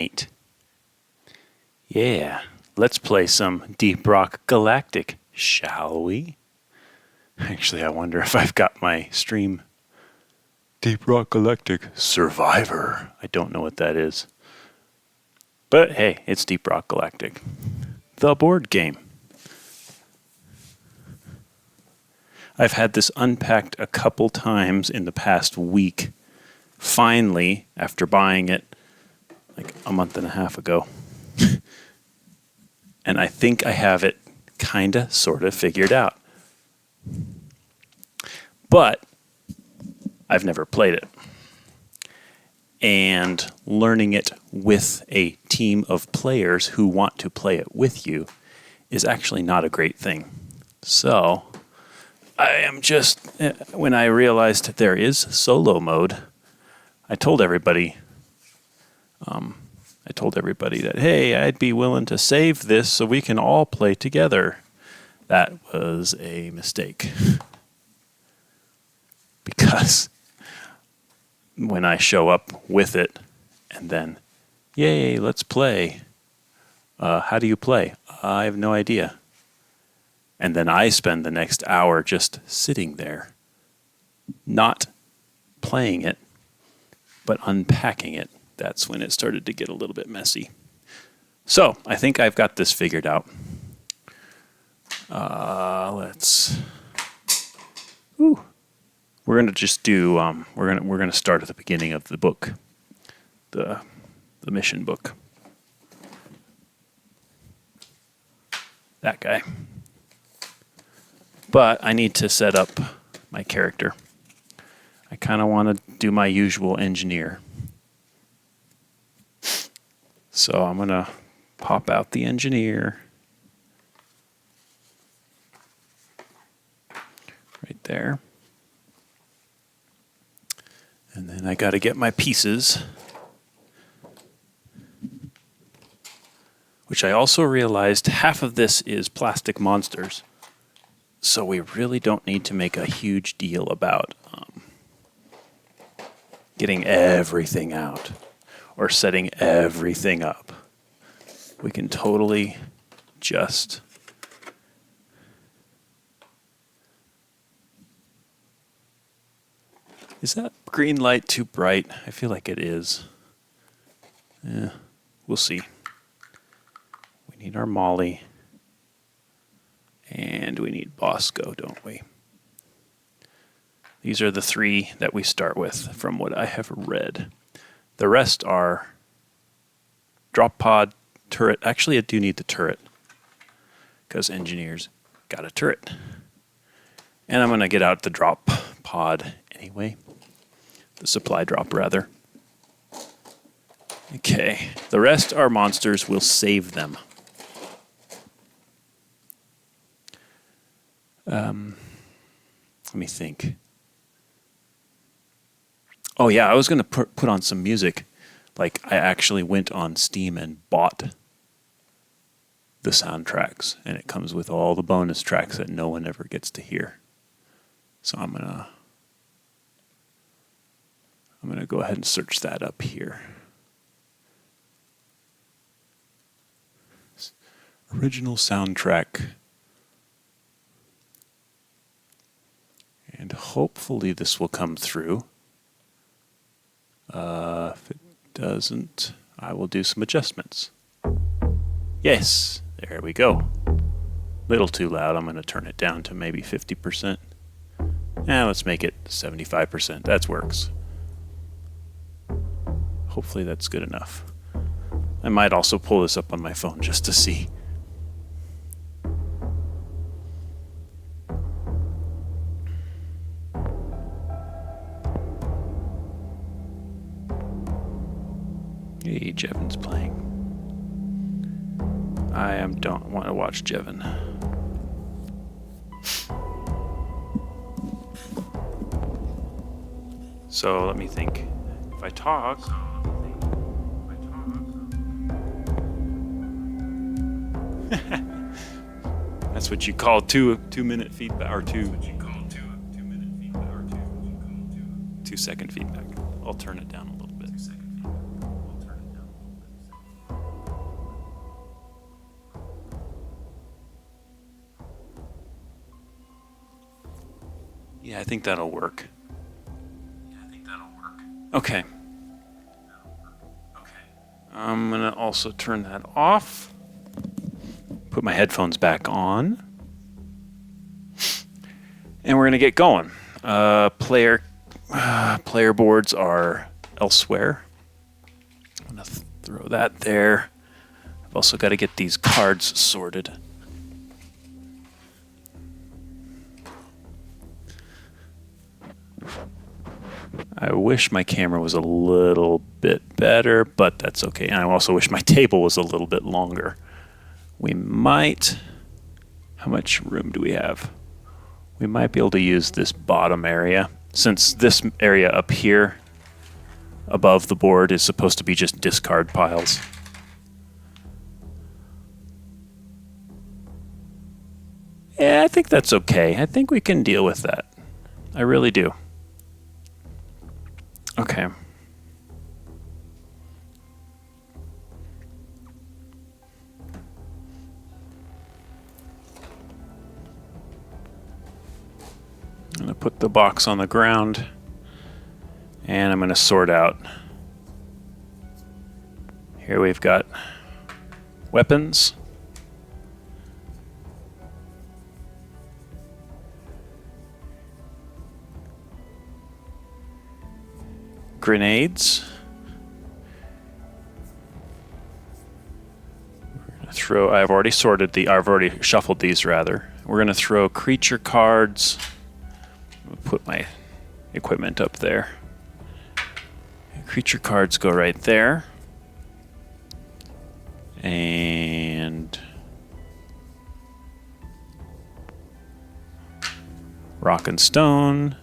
8. Yeah, let's play some Deep Rock Galactic, shall we? Actually, I wonder if I've got my stream. Deep Rock Galactic Survivor. I don't know what that is. But hey, it's Deep Rock Galactic. The board game. I've had this unpacked a couple times in the past week. Finally, after buying it like a month and a half ago. And I think I have it kinda, sorta figured out. But I've never played it. And learning it with a team of players who want to play it with you is actually not a great thing. So I am just, when I realized there is solo mode, I told everybody that, hey, I'd be willing to save this so we can all play together. That was a mistake. Because when I show up with it and then, yay, let's play. How do you play? I have no idea. And then I spend the next hour just sitting there, not playing it, but unpacking it. That's when it started to get a little bit messy. So I think I've got this figured out. We're gonna just do. We're gonna start at the beginning of the book, the mission book. That guy. But I need to set up my character. I kind of want to do my usual engineer. So I'm going to pop out the engineer. Right there. And then I got to get my pieces. Which I also realized half of this is plastic monsters. So we really don't need to make a huge deal about getting everything out or setting everything up. We can totally just Is that green light too bright? I feel like it is. Yeah, we'll see. We need our Molly. And we need Bosco, don't we? These are the 3 that we start with from what I have read. The rest are drop pod, turret. Actually, I do need the turret because engineers got a turret. And I'm going to get out the drop pod anyway. The supply drop, rather. Okay. The rest are monsters. We'll save them. Let me think. Oh yeah, I was going to put on some music. Like I actually went on Steam and bought the soundtracks, and it comes with all the bonus tracks that no one ever gets to hear. So I'm gonna go ahead and search that up here. Original soundtrack. And hopefully this will come through. If it doesn't, I will do some adjustments. Yes, there we go. Little too loud. I'm going to turn it down to maybe 50%. Let's make it 75%. That works. Hopefully that's good enough. I might also pull this up on my phone just to see. Hey, Jevon's playing. I don't want to watch Jevon. So let me think. If I talk. That's what you call 2-minute feedback, or 2 second feedback. I'll turn it down a little bit. I think that'll work. Okay. I'm going to also turn that off. Put my headphones back on. And we're going to get going. Player boards are elsewhere. I'm going to throw that there. I've also got to get these cards sorted. I wish my camera was a little bit better, but that's okay. And I also wish my table was a little bit longer. We might... How much room do we have? We might be able to use this bottom area, since this area up here above the board is supposed to be just discard piles. Yeah, I think that's okay. I think we can deal with that. I really do. Okay. I'm going to put the box on the ground, and I'm going to sort out. Here we've got weapons. Grenades. We're going to throw, I've already shuffled these rather. We're going to throw creature cards. I'll put my equipment up there. Creature cards go right there. And rock and stone.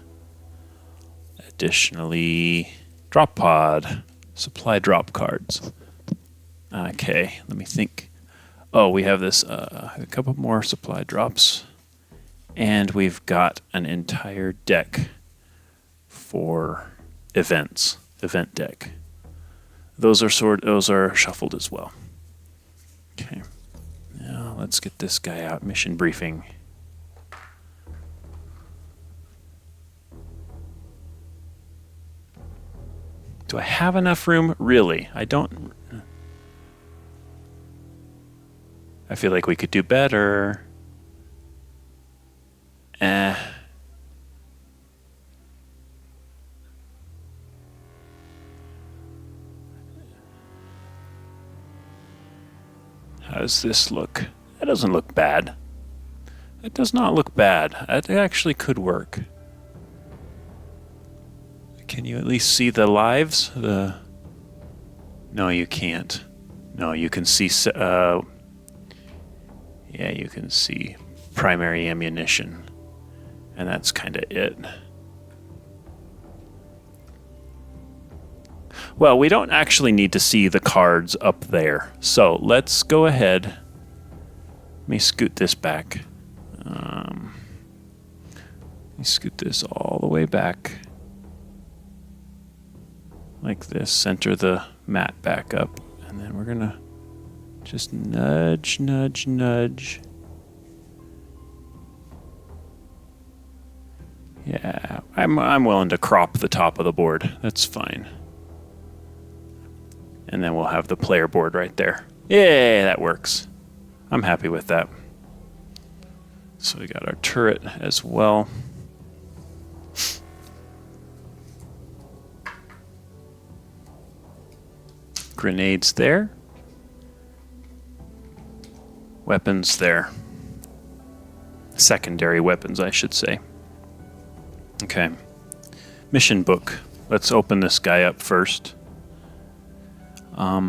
Additionally, drop pod, supply drop cards. Okay, let me think. Oh, we have this, a couple more supply drops. And we've got an entire deck for events, event deck. Those are shuffled as well. Okay, now let's get this guy out. Mission briefing. Do I have enough room? Really? I don't. I feel like we could do better. How does this look? That doesn't look bad. That does not look bad. That actually could work. Can you at least see the lives? No, you can't. No, you can see... yeah, you can see primary ammunition. And that's kind of it. Well, we don't actually need to see the cards up there. So let's go ahead. Let me scoot this back. Let me scoot this all the way back. Like this. Center the mat back up. And then we're going to just nudge, nudge, nudge. Yeah, I'm willing to crop the top of the board. That's fine. And then we'll have the player board right there. Yay, that works. I'm happy with that. So we got our turret as well. Grenades there. Weapons there. Secondary weapons, I should say. Okay. Mission book. Let's open this guy up first. I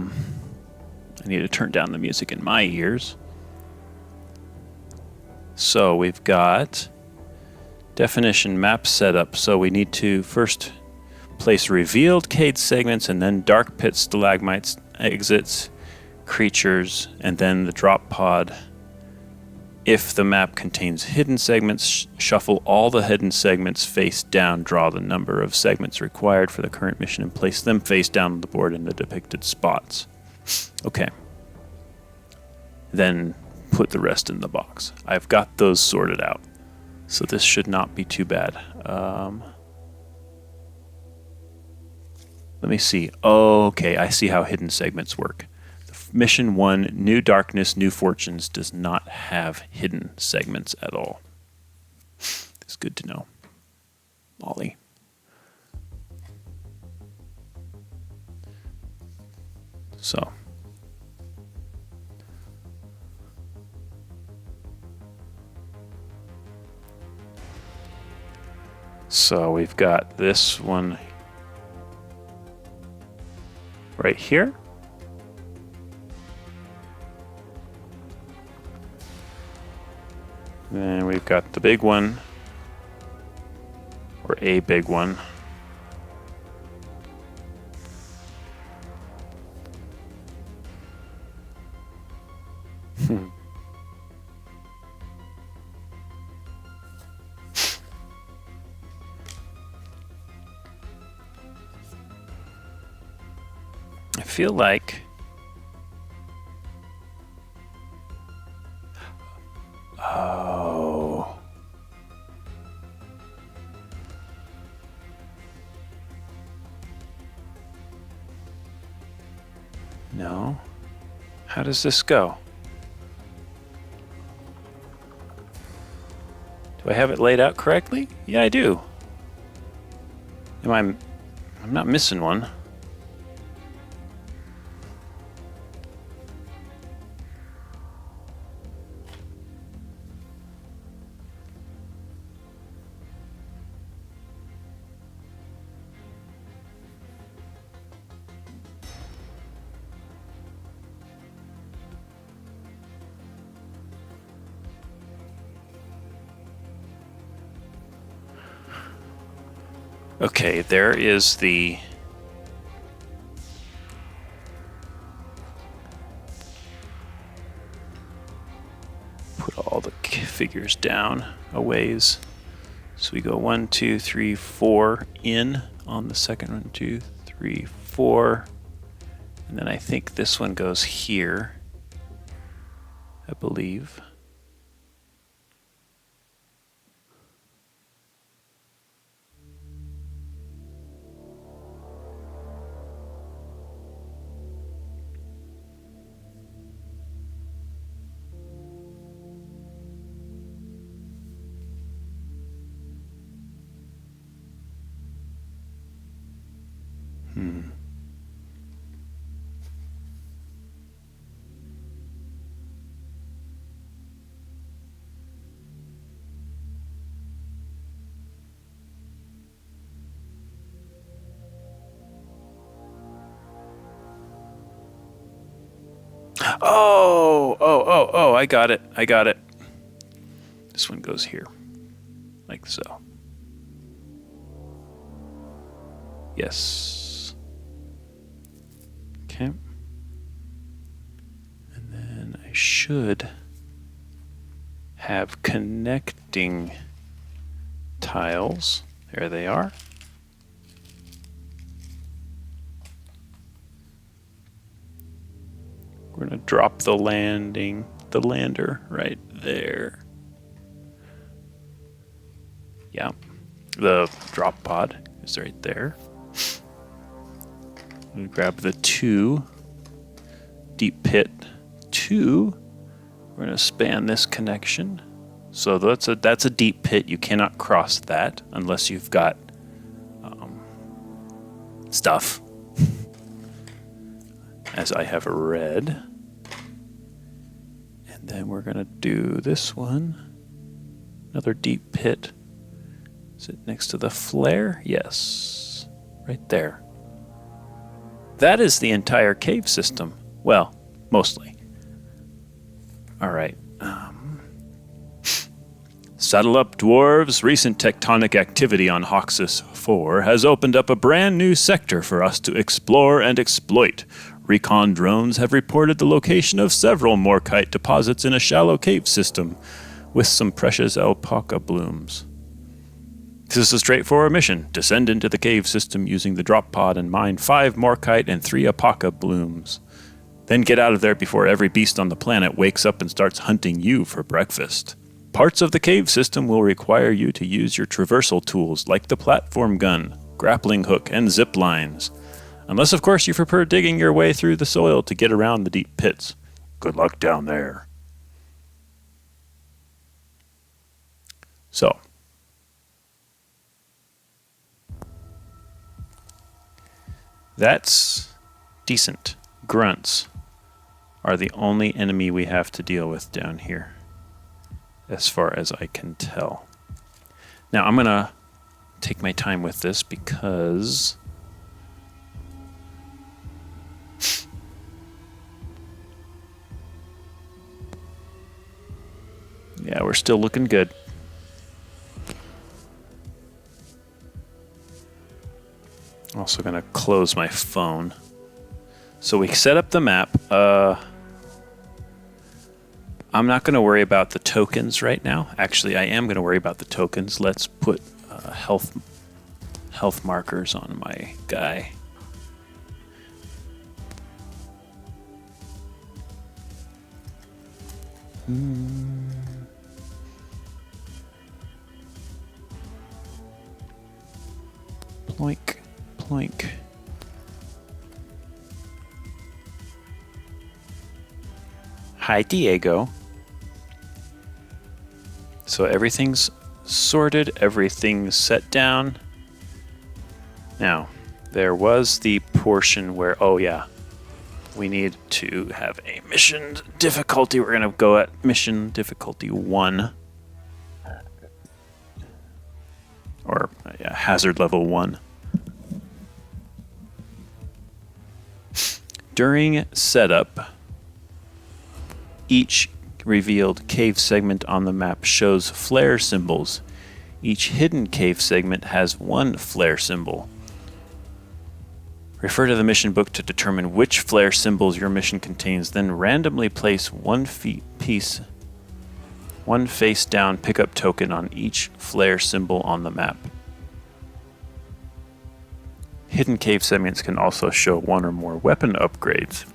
need to turn down the music in my ears. So we've got definition map setup. So we need to first place revealed cave segments and then dark pit stalagmites, exits, creatures, and then the drop pod. If the map contains hidden segments, shuffle all the hidden segments face down, draw the number of segments required for the current mission, and place them face down on the board in the depicted spots. Okay. Then put the rest in the box. I've got those sorted out. So this should not be too bad. Let me see. Okay, I see how hidden segments work. Mission 1, New Darkness, New Fortunes, does not have hidden segments at all. It's good to know. Molly. So we've got this one right here. Then we've got the big one, or a big one. I feel like no. How does this go? Do I have it laid out correctly? Yeah, I do. I'm not missing one. Okay, there is the put all the figures down a ways. So we go 1, 2, 3, 4 in on the second 1, 2, 3, 4. And then I think this one goes here, I believe. Oh, I got it. This one goes here, like so. Yes. Okay. And then I should have connecting tiles. There they are. We're going to drop the lander right there. Yeah, the drop pod is right there. We grab the 2 deep pit 2. We're going to span this connection. So that's a deep pit. You cannot cross that unless you've got stuff, as I have read. And then we're going to do this one. Another deep pit. Is it next to the flare? Yes. Right there. That is the entire cave system. Well, mostly. All right. Saddle up, dwarves. Recent tectonic activity on Hoxus 4 has opened up a brand new sector for us to explore and exploit. Recon drones have reported the location of several morkite deposits in a shallow cave system with some precious alpaca blooms. This is a straightforward mission. Descend into the cave system using the drop pod and mine 5 morkite and 3 alpaca blooms. Then get out of there before every beast on the planet wakes up and starts hunting you for breakfast. parts of the cave system will require you to use your traversal tools like the platform gun, grappling hook, and zip lines. Unless, of course, you prefer digging your way through the soil to get around the deep pits. Good luck down there. So, that's decent. Grunts are the only enemy we have to deal with down here, as far as I can tell. Now, I'm going to take my time with this because yeah, we're still looking good. I'm also going to close my phone. So we set up the map. I'm not going to worry about the tokens right now. Actually, I am going to worry about the tokens. Let's put health markers on my guy. Ploink, ploink. Hi, Diego. So everything's sorted, everything's set down. Now, there was the portion where, oh yeah, we need to have a mission difficulty. We're going to go at mission difficulty 1. Or hazard level 1. During setup, each revealed cave segment on the map shows flare symbols. Each hidden cave segment has 1 flare symbol. Refer to the mission book to determine which flare symbols your mission contains, then randomly place one face down pickup token on each flare symbol on the map. Hidden cave segments can also show 1 or more weapon upgrades.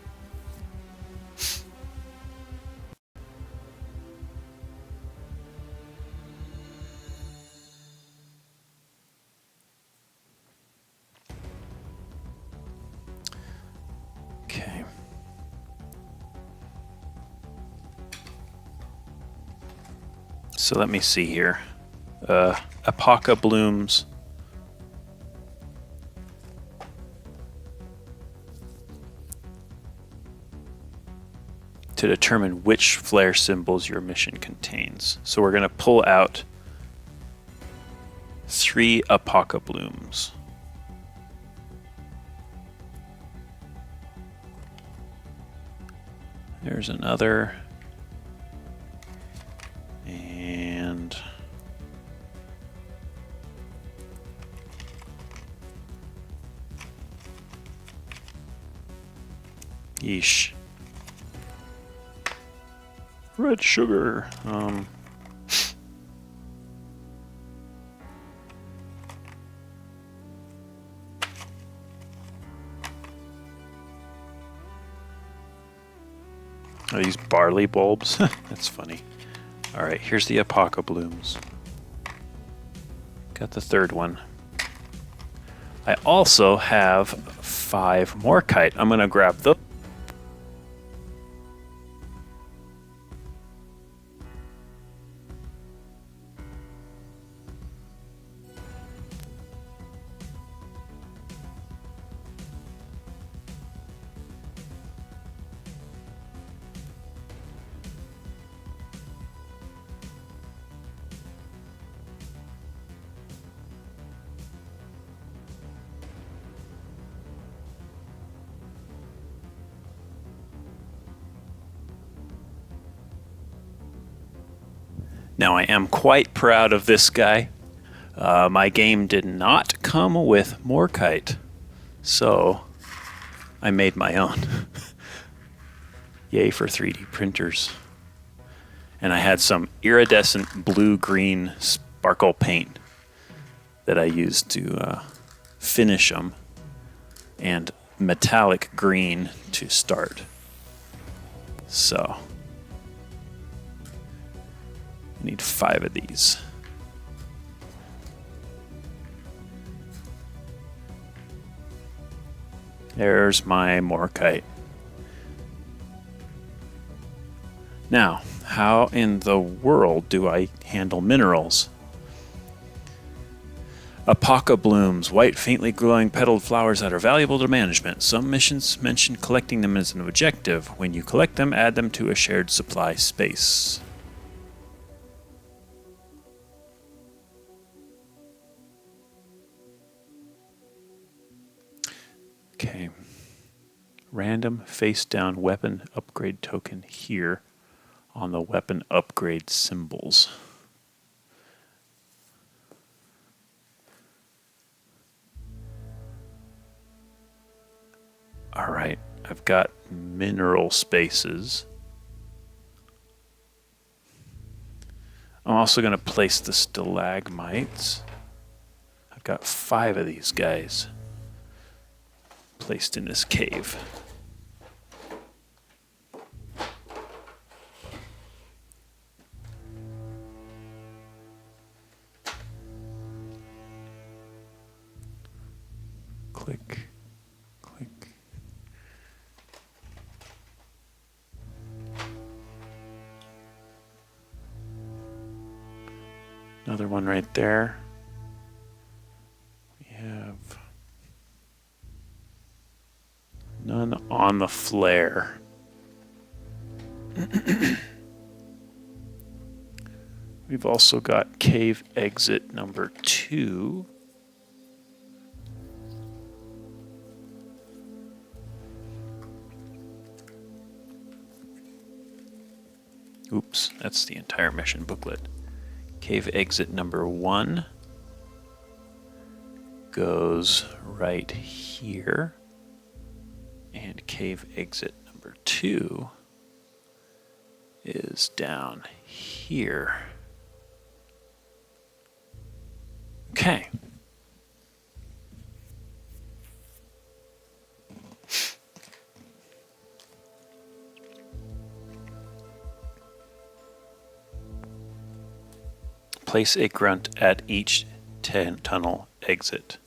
Okay. So let me see here. Apoca blooms. To determine which flare symbols your mission contains. So we're going to pull out 3 Apoca blooms. There's another. And yeesh. Red sugar. Are these barley bulbs? That's funny. All right, here's the Apoca blooms. Got the 3rd one. I also have 5 Morkite. I'm gonna grab those. Now I am quite proud of this guy. My game did not come with Morkite, so I made my own. Yay for 3D printers. And I had some iridescent blue-green sparkle paint that I used to finish them, and metallic green to start. So, I need 5 of these. There's my Morkite. Now, how in the world do I handle minerals? Apoca blooms, white, faintly glowing petaled flowers that are valuable to management. Some missions mention collecting them as an objective. When you collect them, add them to a shared supply space. Okay. Random face-down weapon upgrade token here on the weapon upgrade symbols. All right, I've got mineral spaces. I'm also going to place the stalagmites. I've got 5 of these guys placed in this cave. Click, click. Another one right there. We have none on the flare. We've also got cave exit number 2. Oops, that's the entire mission booklet. Cave exit number 1 goes right here. And cave exit number 2 is down here. Okay. Place a grunt at each tunnel exit.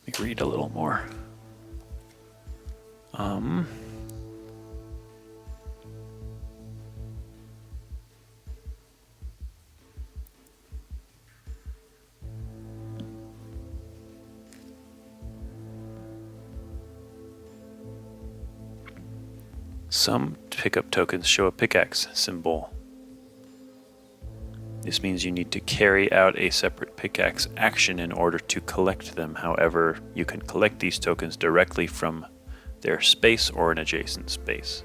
Let me read a little more. Some pickup tokens show a pickaxe symbol. This means you need to carry out a separate pickaxe action in order to collect them. However, you can collect these tokens directly from their space or an adjacent space.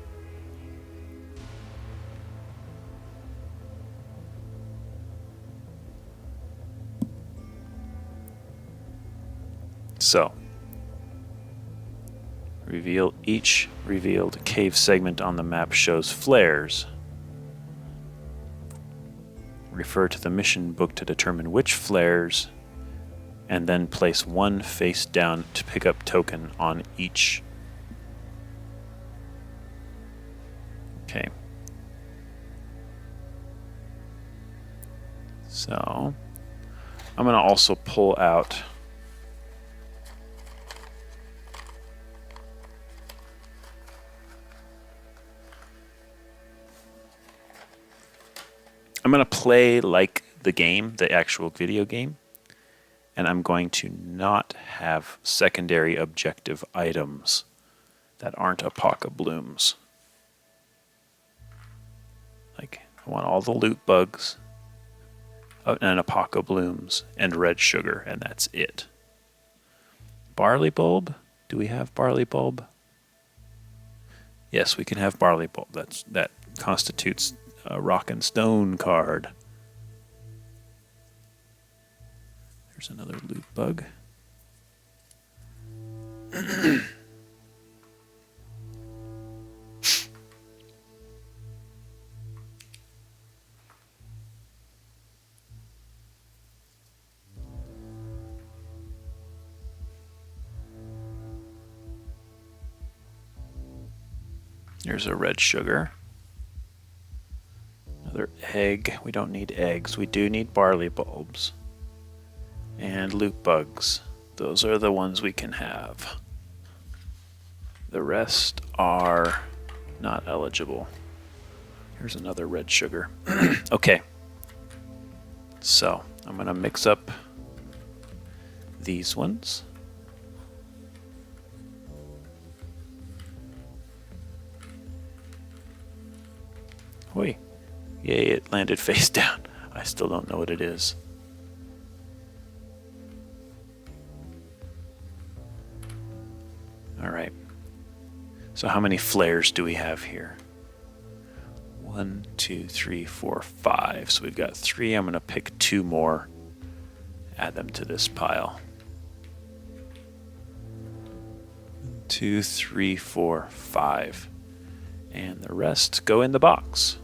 So, each revealed cave segment on the map shows flares. Refer to the mission book to determine which flares, and then place one face down to pick up token on each. Okay. So, I'm going to also pull out I'm going to play like the game, the actual video game, and I'm going to not have secondary objective items that aren't Apoca blooms. Like, I want all the loot bugs and Apoca blooms and red sugar, and that's it. Barley bulb? Do we have barley bulb? Yes, we can have barley bulb. That constitutes a rock and stone card. There's another loot bug. Here's a red sugar. Another egg. We don't need eggs. We do need barley bulbs. And loot bugs. Those are the ones we can have. The rest are not eligible. Here's another red sugar. Okay. So I'm going to mix up these ones. Hoi. Yay, it landed face down. I still don't know what it is. All right. So how many flares do we have here? 1, 2, 3, 4, 5. So we've got 3. I'm going to pick 2 more. Add them to this pile. 1, 2, 3, 4, 5. And the rest go in the box.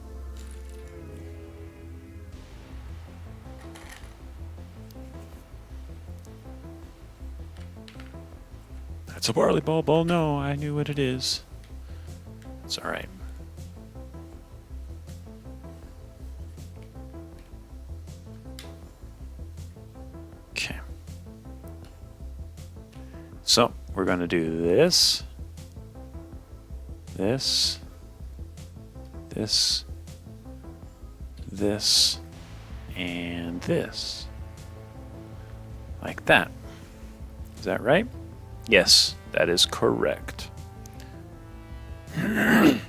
That's a barley bulb. Oh no, I knew what it is. It's all right. Okay. So we're going to do this, this, this, this, and this. Like that. Is that right? Yes, that is correct. All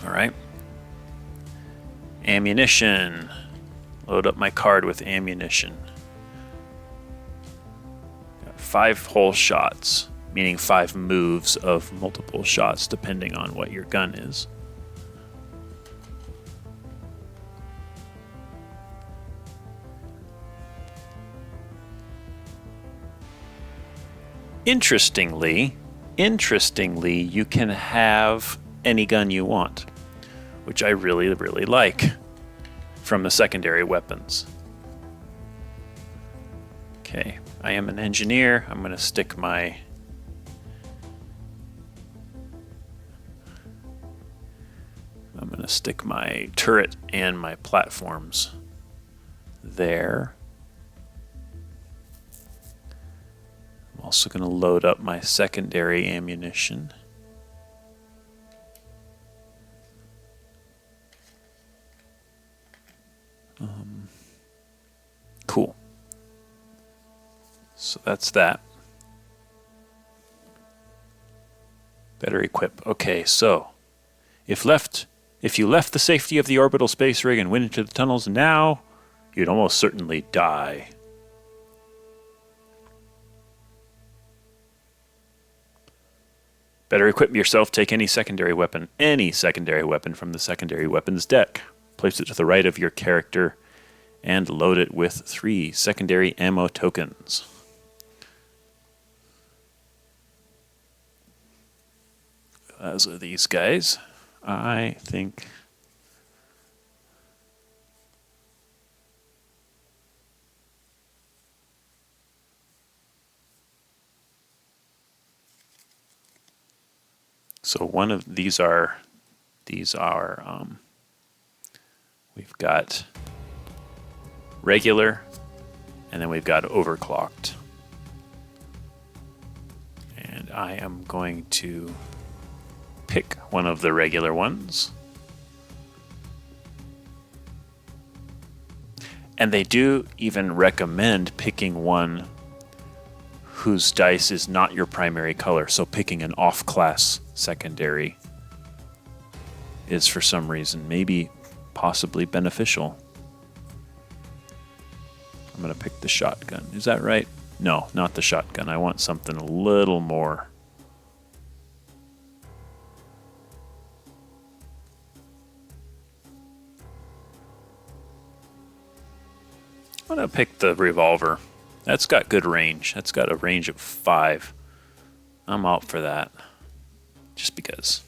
right. Ammunition. Load up my card with ammunition. Got 5 whole shots, meaning 5 moves of multiple shots depending on what your gun is. Interestingly, you can have any gun you want, which I really, really like from the secondary weapons. Okay, I am an engineer. I'm going to stick my turret and my platforms there. I'm also going to load up my secondary ammunition. Cool. So that's that. Better equip. Okay, so if you left the safety of the orbital space rig and went into the tunnels now, you'd almost certainly die. Better equip yourself. Take any secondary weapon from the secondary weapons deck. Place it to the right of your character and load it with 3 secondary ammo tokens. Those are these guys. I think so one of these are we've got regular, and then we've got overclocked. And I am going to pick one of the regular ones. And they do even recommend picking one whose dice is not your primary color. So picking an off-class secondary is for some reason maybe possibly beneficial. I'm going to pick the shotgun. Is that right? No, not the shotgun. I want something a little more. I'm going to pick the revolver. That's got good range. That's got a range of 5. I'm out for that. Just because.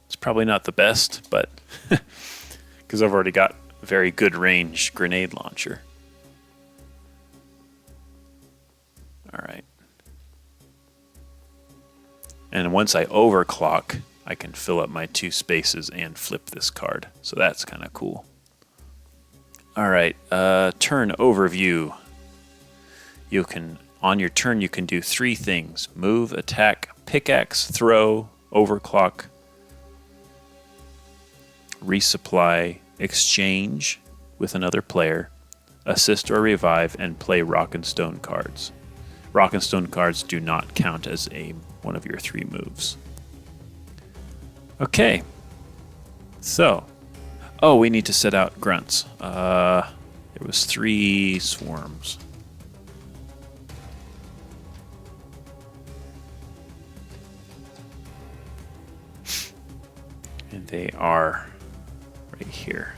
It's probably not the best, but because I've already got a very good range grenade launcher. All right. And once I overclock, I can fill up my 2 spaces and flip this card. So that's kind of cool. All right, turn overview. You can, on your turn, you can do 3 things: move, attack, pickaxe, throw, overclock, resupply, exchange with another player, assist or revive, and play rock and stone cards. Rock and stone cards do not count as one of your 3 moves. Okay, so, we need to set out grunts. There was 3 swarms. And they are right here.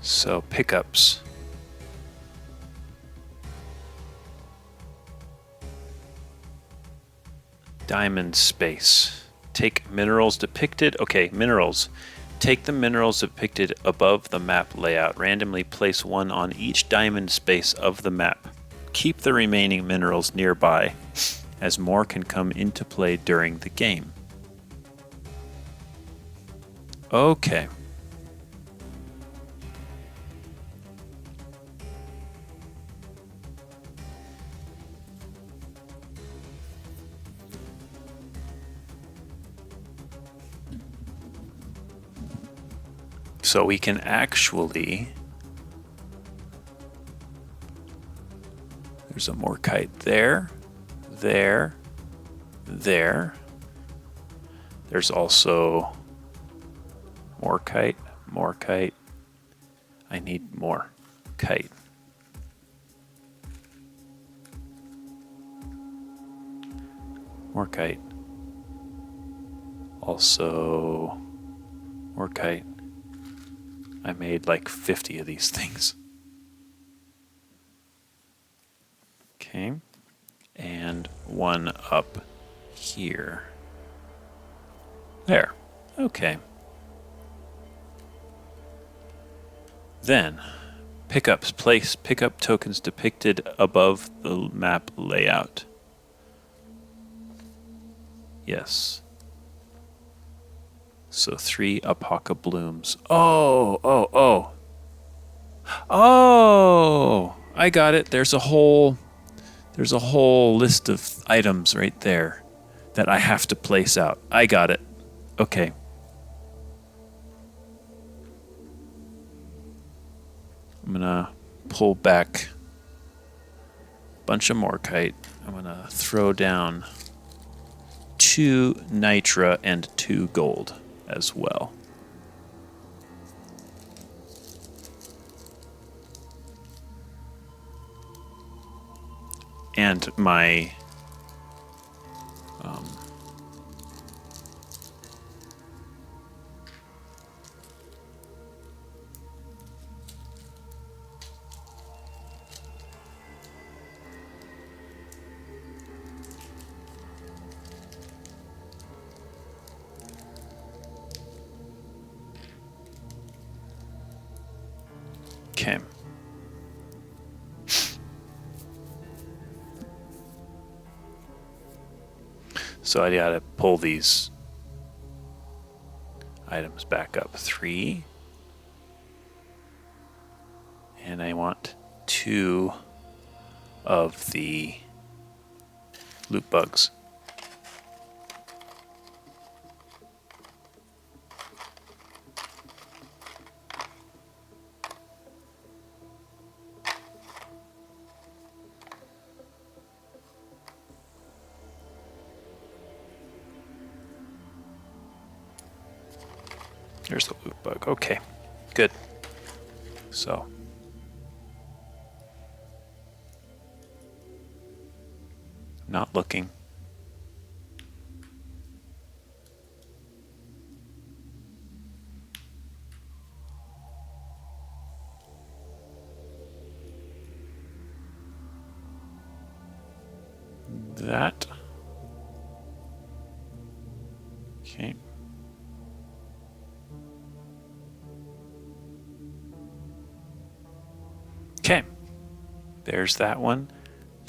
So pickups. Diamond space. Take minerals depicted. Okay, minerals. Take the minerals depicted above the map layout. Randomly place 1 on each diamond space of the map. Keep the remaining minerals nearby, as more can come into play during the game. Okay. So we can actually, there's a morkite there, there, there. There's also morkite, morkite. I need more kite. Morkite. Also morkite. I made like 50 of these things. Okay. And 1 up here. There. Okay. Then, pickups. Place pickup tokens depicted above the map layout. Yes. So 3 Apoca blooms. Oh! I got it. There's a whole list of items right there that I have to place out. I got it. Okay. I'm gonna pull back a bunch of morkite. I'm gonna throw down 2 nitra and 2 gold as well. And my okay. So I gotta pull these items back up. 3. And I want 2 of the loot bugs. There's the loot bug. Okay, good. So, not looking. that. Okay. Okay. There's that one.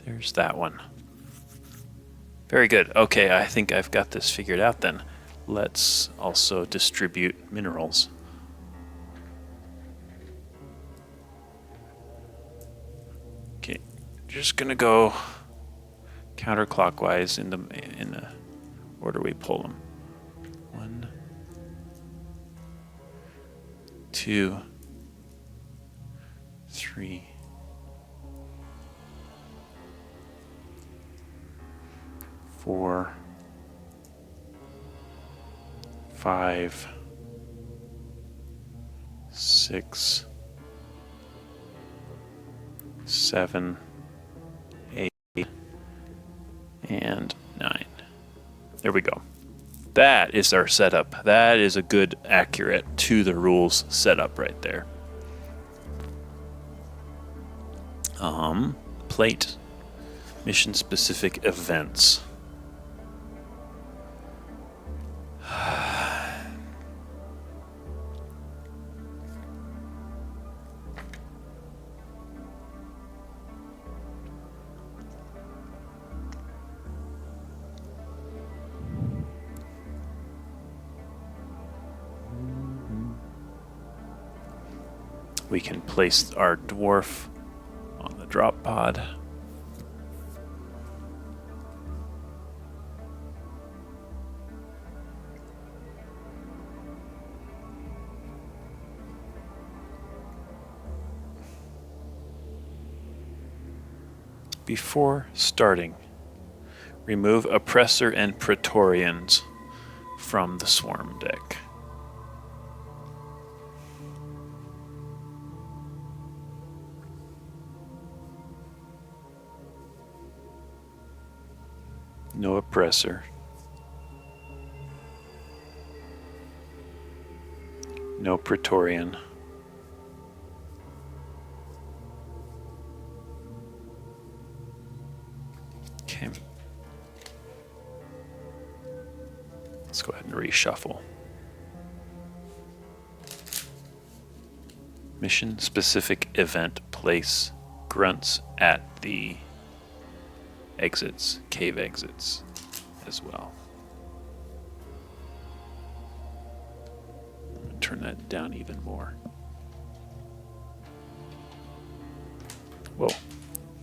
There's that one. Very good. Okay, I think I've got this figured out then. Let's also distribute minerals. Okay, just gonna go counterclockwise in the order we pull them. 1, 2, 3, 4, 5, 6, 7, 8, and 9. There we go. That is our setup. That is a good, accurate, to the rules setup right there. Plate, mission-specific events. We can place our dwarf on the drop pod. Before starting, remove Oppressor and Praetorians from the Swarm deck. No Oppressor. No Praetorian. Okay. Let's go ahead and reshuffle. Mission specific event, place grunts at the exits, cave exits as well. I'm gonna turn that down even more. Whoa,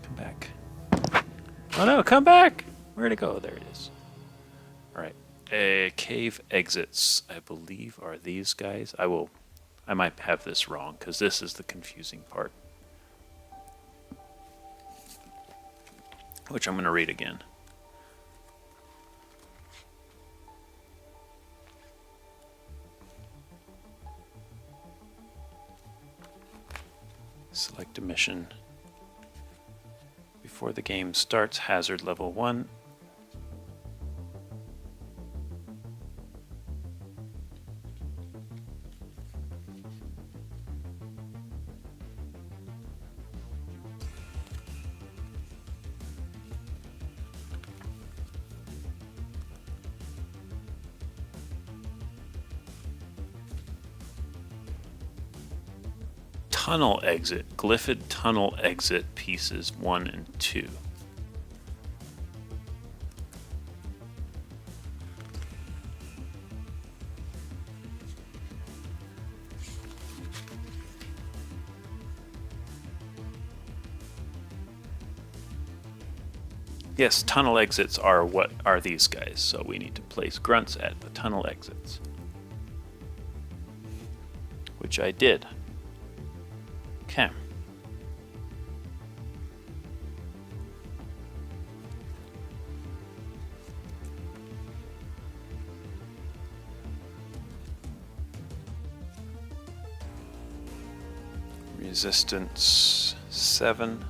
come back. Oh no, come back! Where'd it go? There it is. All right, cave exits, I believe, are these guys. I might have this wrong because this is the confusing part, which I'm going to read again. Select a mission. Before the game starts, hazard level 1. Tunnel exit, glyphid tunnel exit pieces 1 and 2. Yes, tunnel exits are what are these guys, so we need to place grunts at the tunnel exits, which I did. Okay. Resistance 7.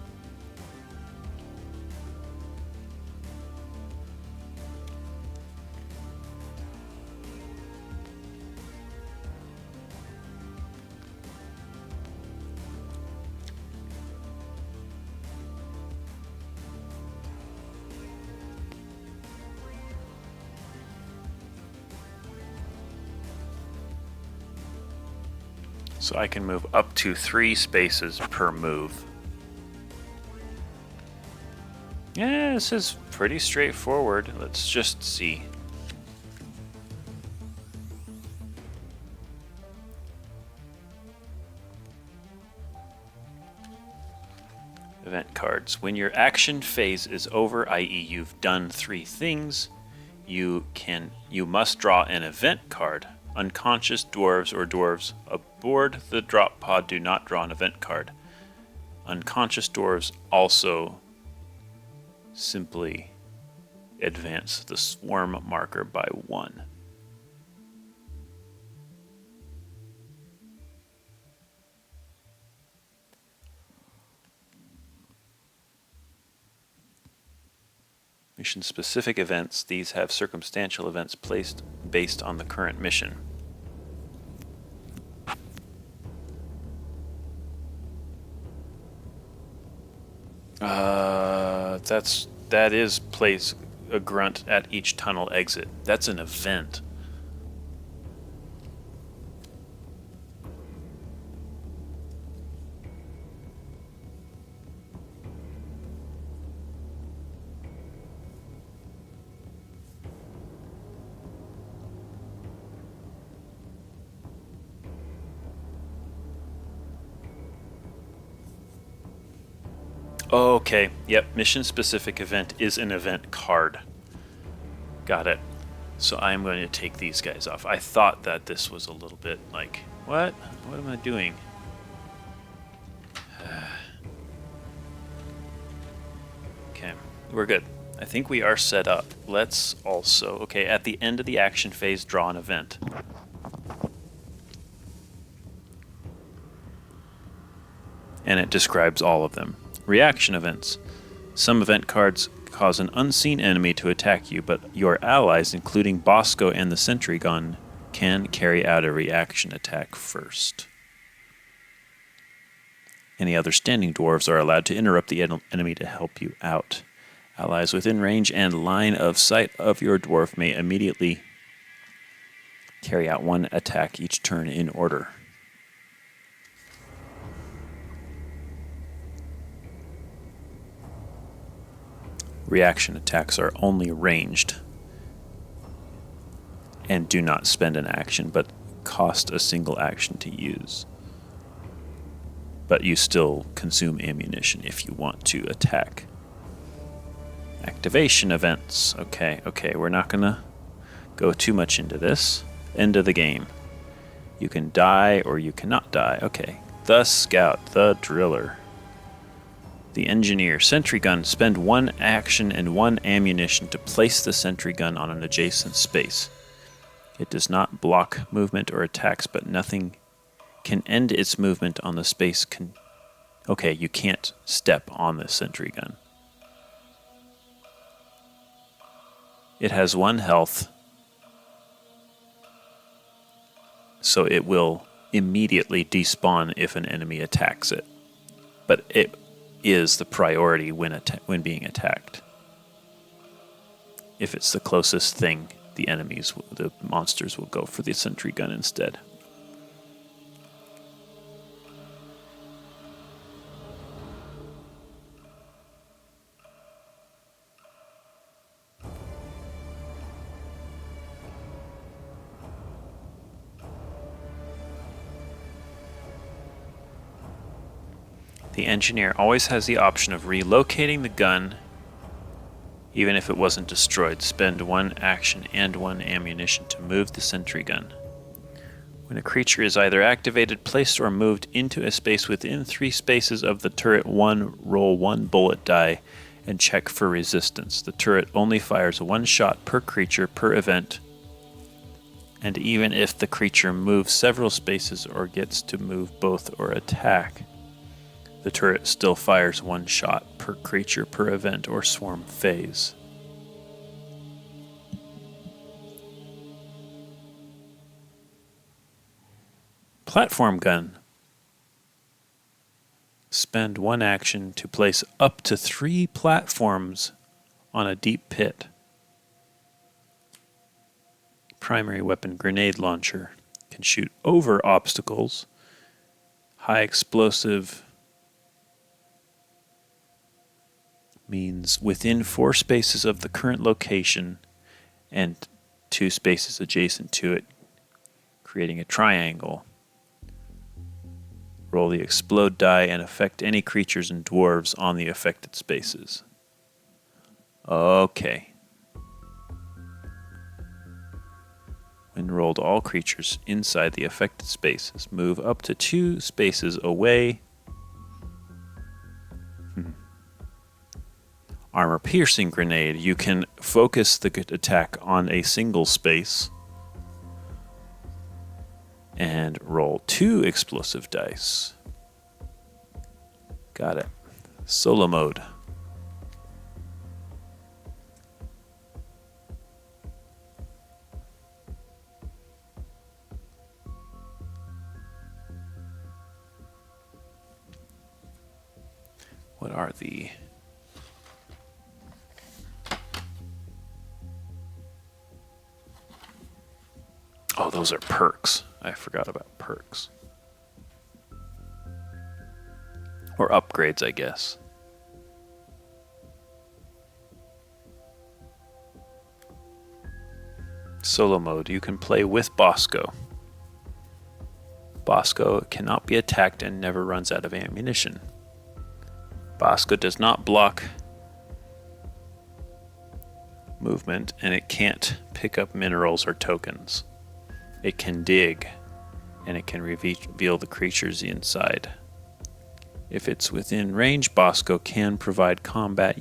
So I can move up to 3 spaces per move. Yeah, this is pretty straightforward. Let's just see. Event cards. When your action phase is over, i.e. you've done 3 things, you must draw an event card. Unconscious dwarves or dwarves aboard the drop pod do not draw an event card. Unconscious dwarves also simply advance the swarm marker by 1. Mission-specific events. These have circumstantial events placed based on the current mission. That is place a grunt at each tunnel exit. That's an event. Okay, yep, mission-specific event is an event card. Got it. So I'm going to take these guys off. I thought that this was a little bit like, what? What am I doing? Okay, we're good. I think we are set up. Let's also, okay, at the end of the action phase, draw an event. And it describes all of them. Reaction events. Some event cards cause an unseen enemy to attack you, but your allies, including Bosco and the sentry gun, can carry out a reaction attack first. Any other standing dwarves are allowed to interrupt the enemy to help you out. Allies within range and line of sight of your dwarf may immediately carry out 1 attack each turn in order. Reaction attacks are only ranged and do not spend an action, but cost a single action to use. But you still consume ammunition if you want to attack. Activation events. Okay, we're not gonna go too much into this. End of the game. You can die or you cannot die. Okay. The scout, the driller, the engineer, sentry gun. Spend 1 action and 1 ammunition to place the sentry gun on an adjacent space. It does not block movement or attacks, but nothing can end its movement on the space. Okay, you can't step on the sentry gun. It has 1 health, so it will immediately despawn if an enemy attacks it. But it is the priority when being attacked. If it's the closest thing, the monsters will go for the sentry gun instead. The engineer always has the option of relocating the gun, even if it wasn't destroyed. Spend 1 action and 1 ammunition to move the sentry gun. When a creature is either activated, placed, or moved into a space within 3 spaces of the turret, roll 1 bullet die and check for resistance. The turret only fires 1 shot per creature per event, and even if the creature moves several spaces or gets to move both or attack, the turret still fires 1 shot per creature per event or swarm phase. Platform gun. Spend 1 action to place up to 3 platforms on a deep pit. Primary weapon, grenade launcher. Can shoot over obstacles, High explosive means within 4 spaces of the current location and 2 spaces adjacent to it, creating a triangle. Roll the explode die and affect any creatures and dwarves on the affected spaces. Okay. When rolled, all creatures inside the affected spaces move up to 2 spaces away. Armor-piercing grenade. You can focus the attack on a single space and roll 2 explosive dice. Got it. Solo mode. What are the... Oh, those are perks. I forgot about perks. Or upgrades, I guess. Solo mode. You can play with Bosco. Bosco cannot be attacked and never runs out of ammunition. Bosco does not block movement, and it can't pick up minerals or tokens. It can dig, and it can reveal the creatures inside. If it's within range, Bosco can provide combat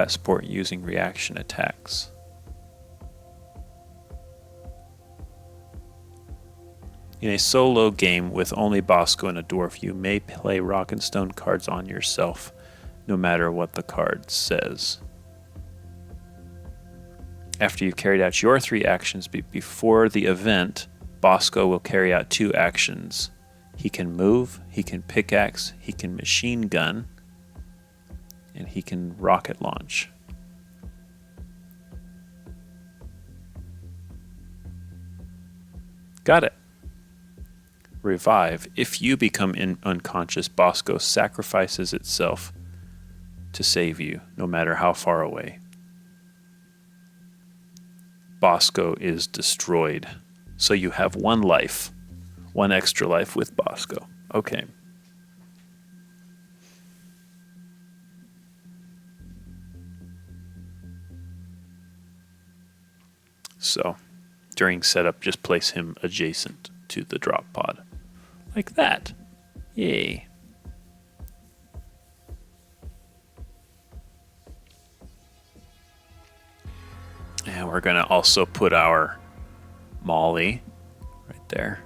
support using reaction attacks. In a solo game with only Bosco and a dwarf, you may play rock and stone cards on yourself, no matter what the card says. After you've carried out your 3 actions before the event, Bosco will carry out 2 actions. He can move, he can pickaxe, he can machine gun, and he can rocket launch. Got it. Revive. If you become unconscious, Bosco sacrifices itself to save you, no matter how far away. Bosco is destroyed. So you have 1 life. 1 extra life with Bosco. Okay. So, during setup, just place him adjacent to the drop pod. Like that. Yay. And we're going to also put our Molly right there.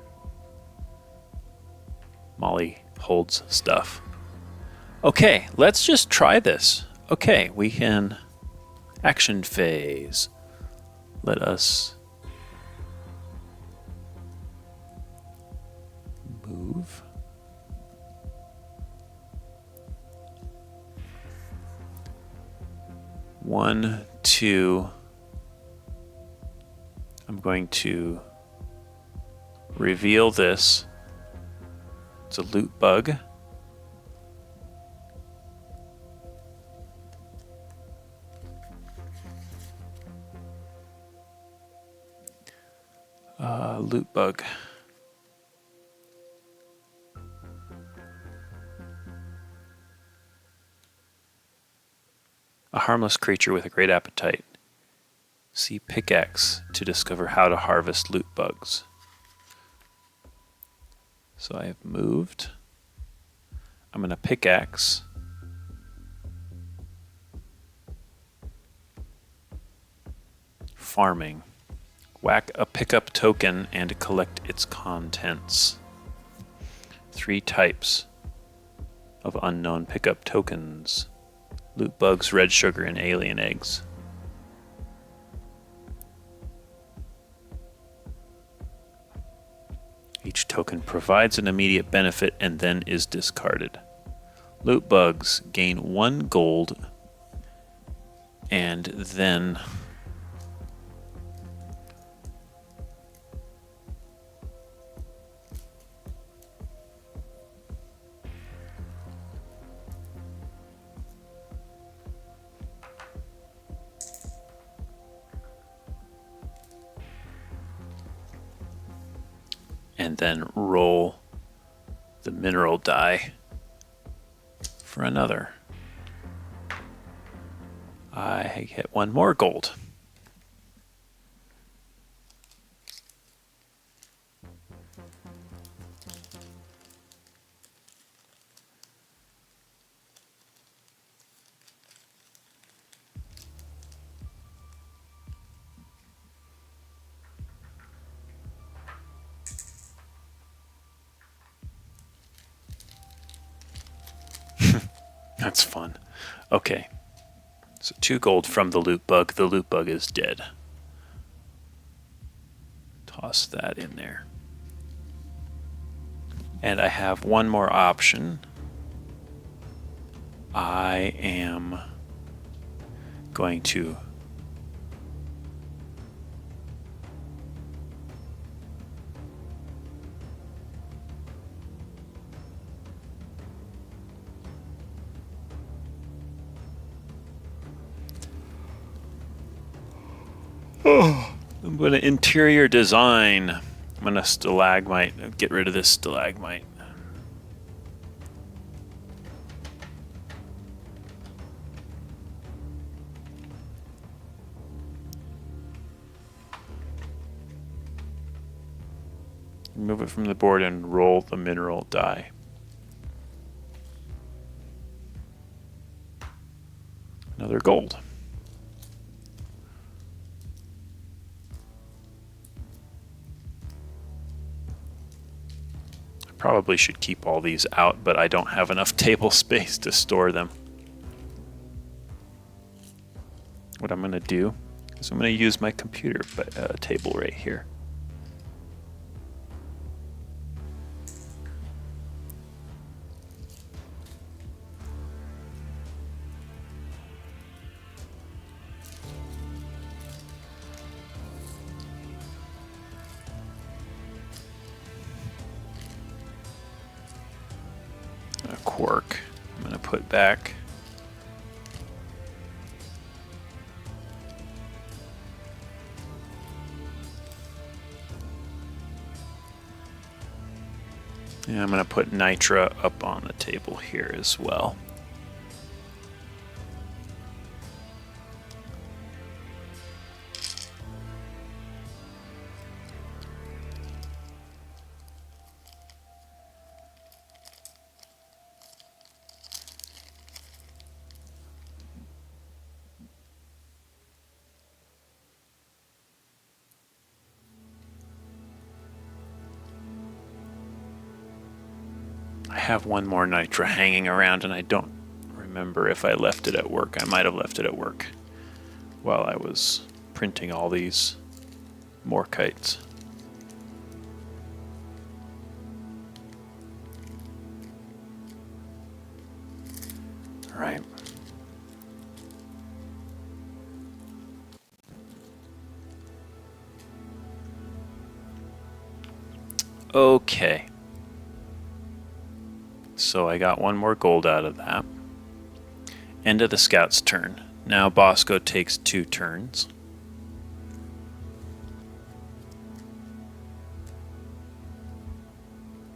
Molly holds stuff. Okay, let's just try this. Okay, we can action phase. Let us move. One, two. I'm going to reveal this. It's a loot bug. Loot bug. A harmless creature with a great appetite. See pickaxe to discover how to harvest loot bugs. So I have moved. I'm going to pickaxe. Farming. Whack a pickup token and collect its contents. 3 types of unknown pickup tokens. Loot bugs, red sugar, and alien eggs. Each token provides an immediate benefit and then is discarded. Loot bugs gain 1 gold and then and then roll the mineral die for another. I get one more gold. That's fun. Okay. So 2 gold from the loot bug. The loot bug is dead. Toss that in there. And I have one more option. I am going to I'm going to interior design. I'm going to stalagmite. Get rid of this stalagmite. Remove it from the board and roll the mineral die. Another gold. Probably should keep all these out, but I don't have enough table space to store them. What I'm going to do is I'm going to use my computer table right here. A quark. I'm going to put back. And I'm going to put nitra up on the table here as well. I have one more nitra hanging around, and I don't remember if I left it at work. I might have left it at work while I was printing all these morkites. All right. Okay. So I got one more gold out of that. End of the scout's turn. Now Bosco takes 2 turns.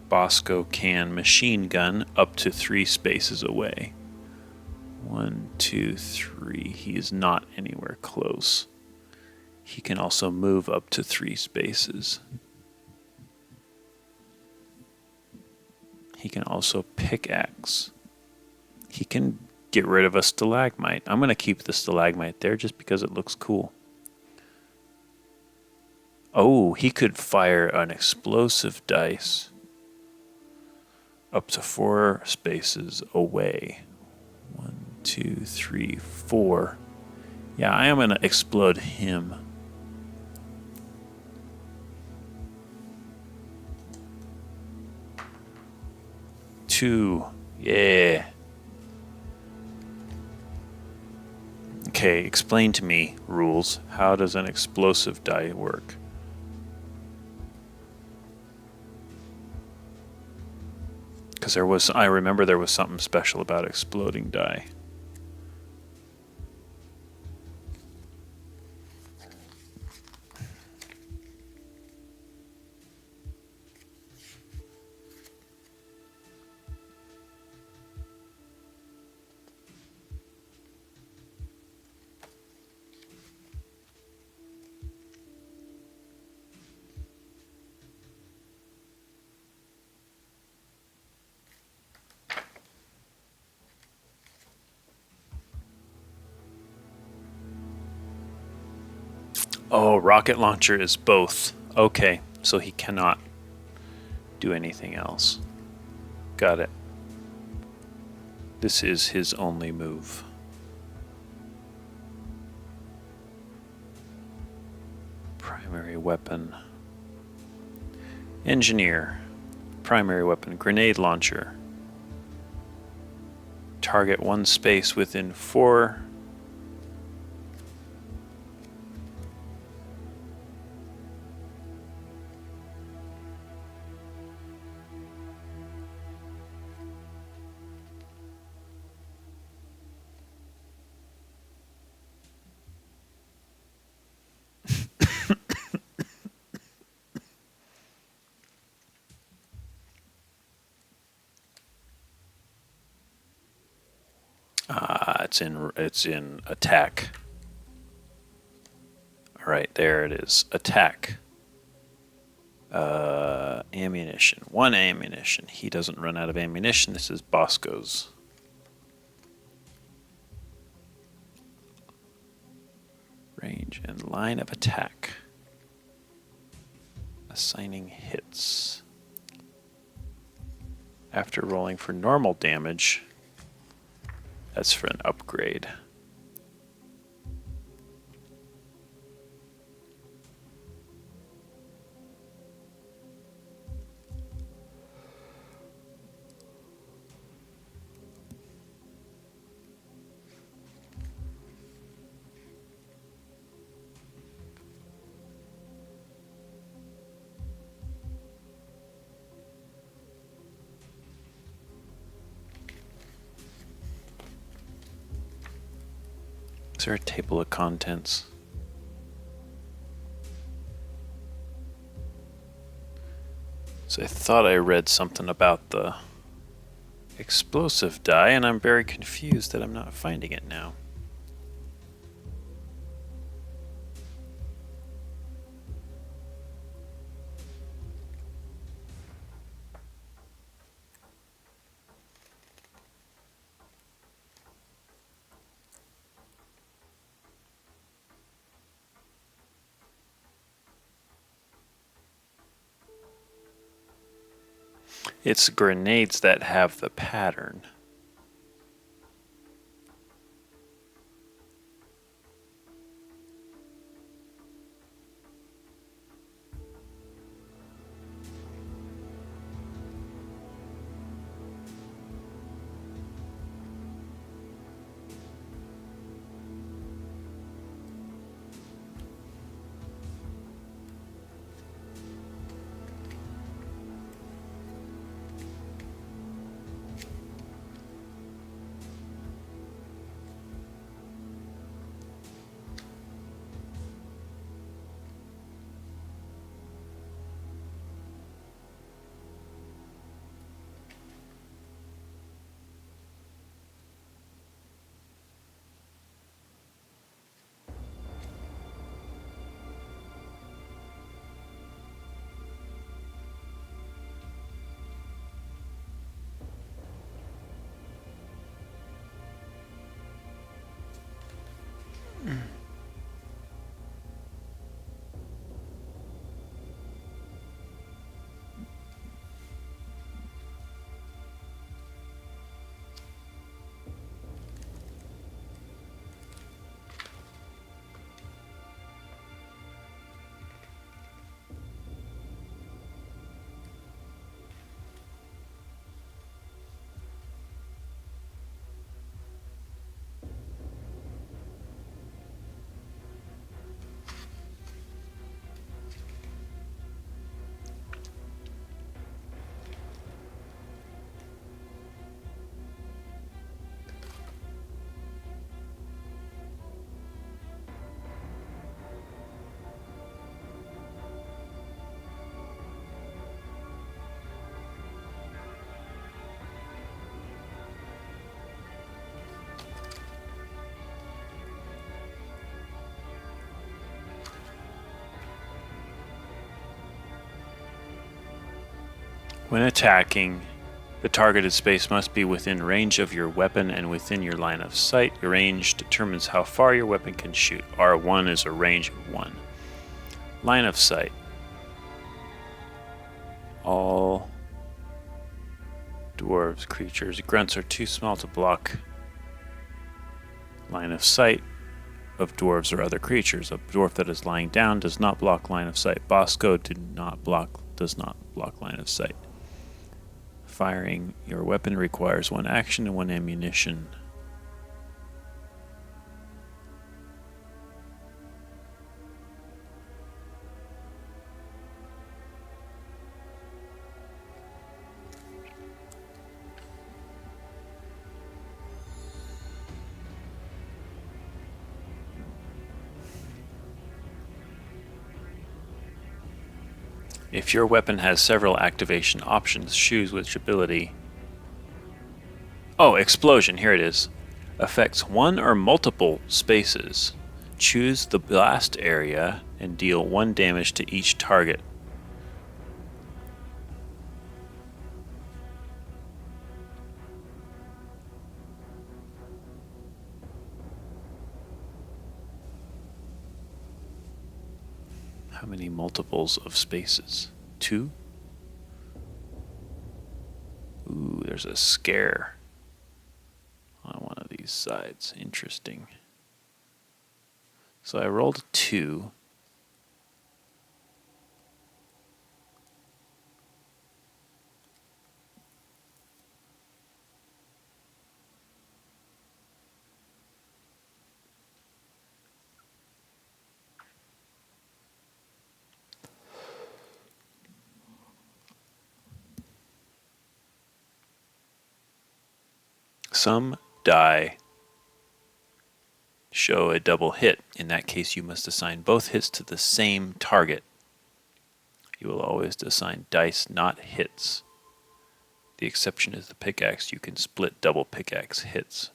Bosco can machine gun up to 3 spaces away. 1, 2, 3. He is not anywhere close. He can also move up to 3 spaces. He can also pickaxe. He can get rid of a stalagmite. I'm going to keep the stalagmite there just because it looks cool. Oh, he could fire an explosive dice up to 4 spaces away. 1, 2, 3, 4. Yeah, I am going to explode him. Two. Yeah. Okay, explain to me, rules. How does an explosive die work? Because I remember there was something special about exploding die. Oh, rocket launcher is both. Okay, so he cannot do anything else. Got it. This is his only move. Primary weapon. Engineer. Primary weapon. Grenade launcher. Target one space within 4. It's in attack. All right, there it is. Attack. Ammunition. 1 ammunition. He doesn't run out of ammunition. This is Bosco's. Range and line of attack. Assigning hits. After rolling for normal damage, that's for an upgrade. Is there a table of contents? So I thought I read something about the explosive die, and I'm very confused that I'm not finding it now. It's grenades that have the pattern. When attacking, the targeted space must be within range of your weapon and within your line of sight. Your range determines how far your weapon can shoot. R1 is a range of 1. Line of sight. All dwarves, creatures, grunts are too small to block line of sight of dwarves or other creatures. A dwarf that is lying down does not block line of sight. Bosco does not block line of sight. Firing your weapon requires 1 action and 1 ammunition. If your weapon has several activation options, choose which ability. Oh, explosion, here it is. Affects 1 or multiple spaces. Choose the blast area and deal 1 damage to each target. How many multiples of spaces? 2? Ooh, there's a scare on one of these sides. Interesting. So I rolled a 2. Some die show a double hit. In that case, you must assign both hits to the same target. You will always assign dice, not hits. The exception is the pickaxe. You can split double pickaxe hits.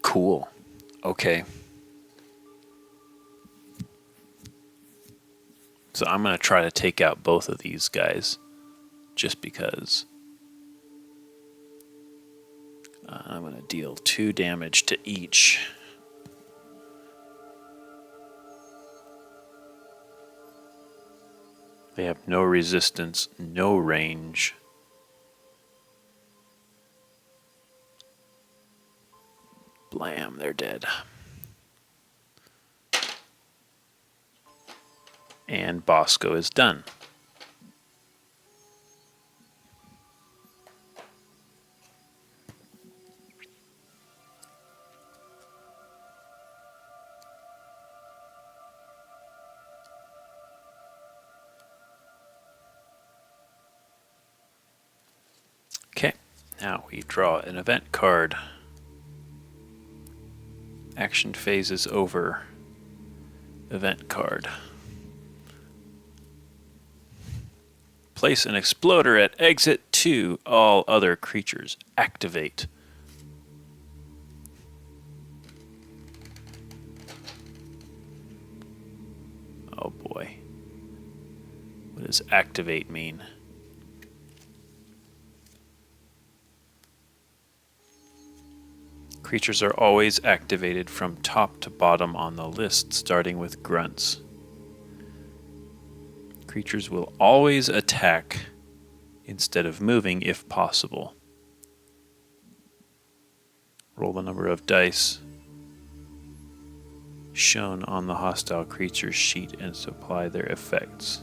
Cool. Okay. So I'm going to try to take out both of these guys just because. I'm going to deal 2 damage to each. They have no resistance, no range. Blam, they're dead. And Bosco is done. Okay, now we draw an event card. Action phase is over. Event card. Place an exploder at exit 2. All other creatures activate. Oh boy. What does activate mean? Creatures are always activated from top to bottom on the list, starting with grunts. Creatures will always attack instead of moving if possible. Roll the number of dice shown on the hostile creature's sheet and supply their effects.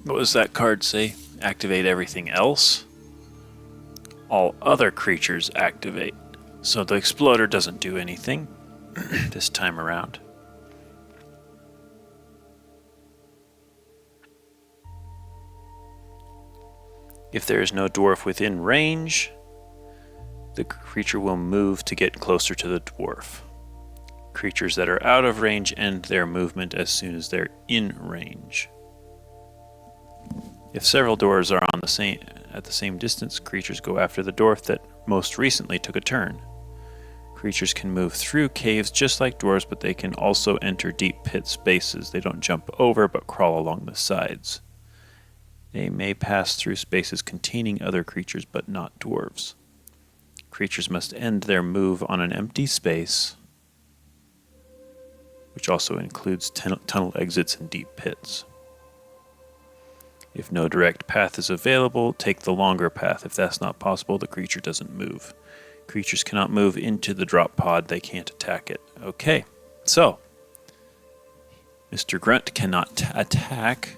What does that card say? Activate everything else? All other creatures activate. So the exploder doesn't do anything this time around. If there is no dwarf within range, the creature will move to get closer to the dwarf. Creatures that are out of range end their movement as soon as they're in range. If several doors are at the same distance, creatures go after the dwarf that most recently took a turn. Creatures can move through caves just like dwarves, but they can also enter deep pit spaces. They don't jump over, but crawl along the sides. They may pass through spaces containing other creatures, but not dwarves. Creatures must end their move on an empty space, which also includes tunnel exits and deep pits. If no direct path is available, take the longer path. If that's not possible, the creature doesn't move. Creatures cannot move into the drop pod. They can't attack it. Okay, so Mr. Grunt cannot attack.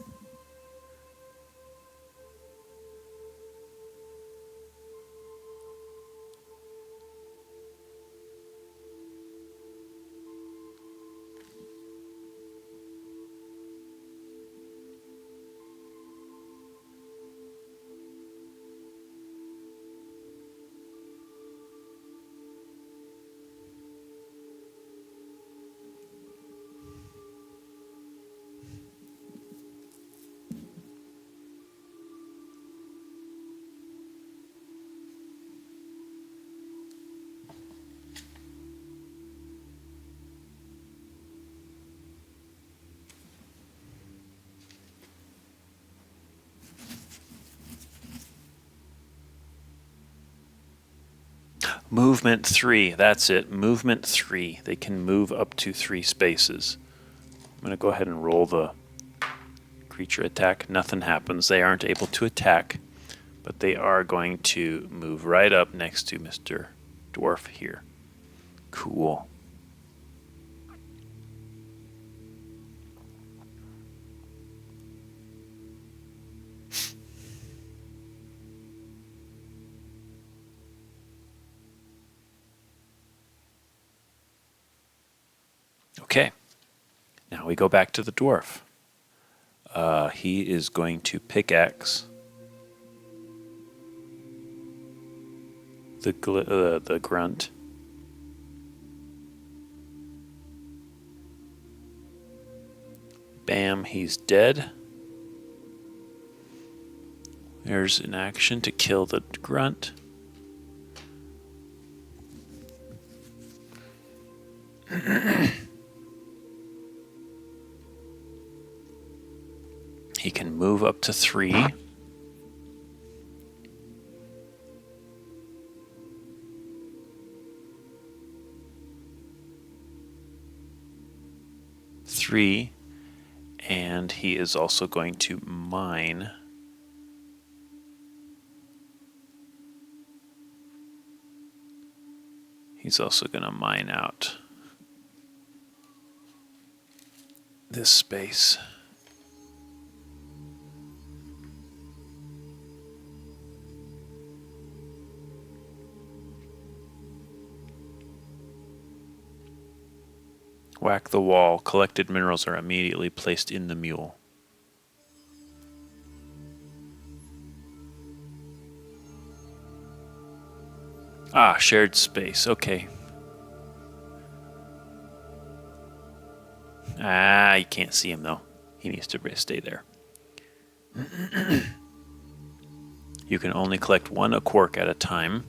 Movement 3, that's it. Movement 3. They can move up to 3 spaces. I'm going to go ahead and roll the creature attack. Nothing happens. They aren't able to attack, but they are going to move right up next to Mr. Dwarf here. Cool. Okay, now we go back to the dwarf. He is going to pickaxe the grunt. Bam, he's dead. There's an action to kill the grunt. He can move up to 3. And he is also going to mine. He's also going to mine out this space. Whack the wall. Collected minerals are immediately placed in the mule. Ah, shared space. Okay. Ah, you can't see him though. He needs to stay there. You can only collect 1 quark at a time.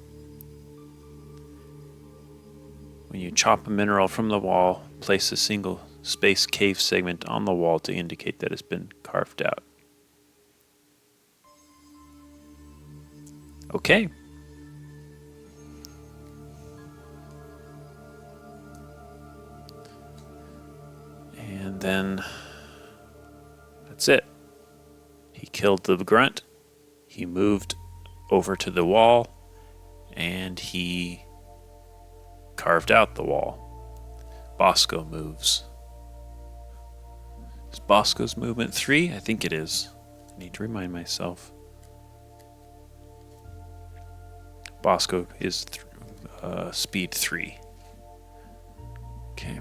When you chop a mineral from the wall, place a single space cave segment on the wall to indicate that it's been carved out. Okay. And then that's it. He killed the grunt. He moved over to the wall and he carved out the wall. Bosco moves. Is Bosco's movement 3? I think it is. I need to remind myself. Bosco is speed 3. Okay.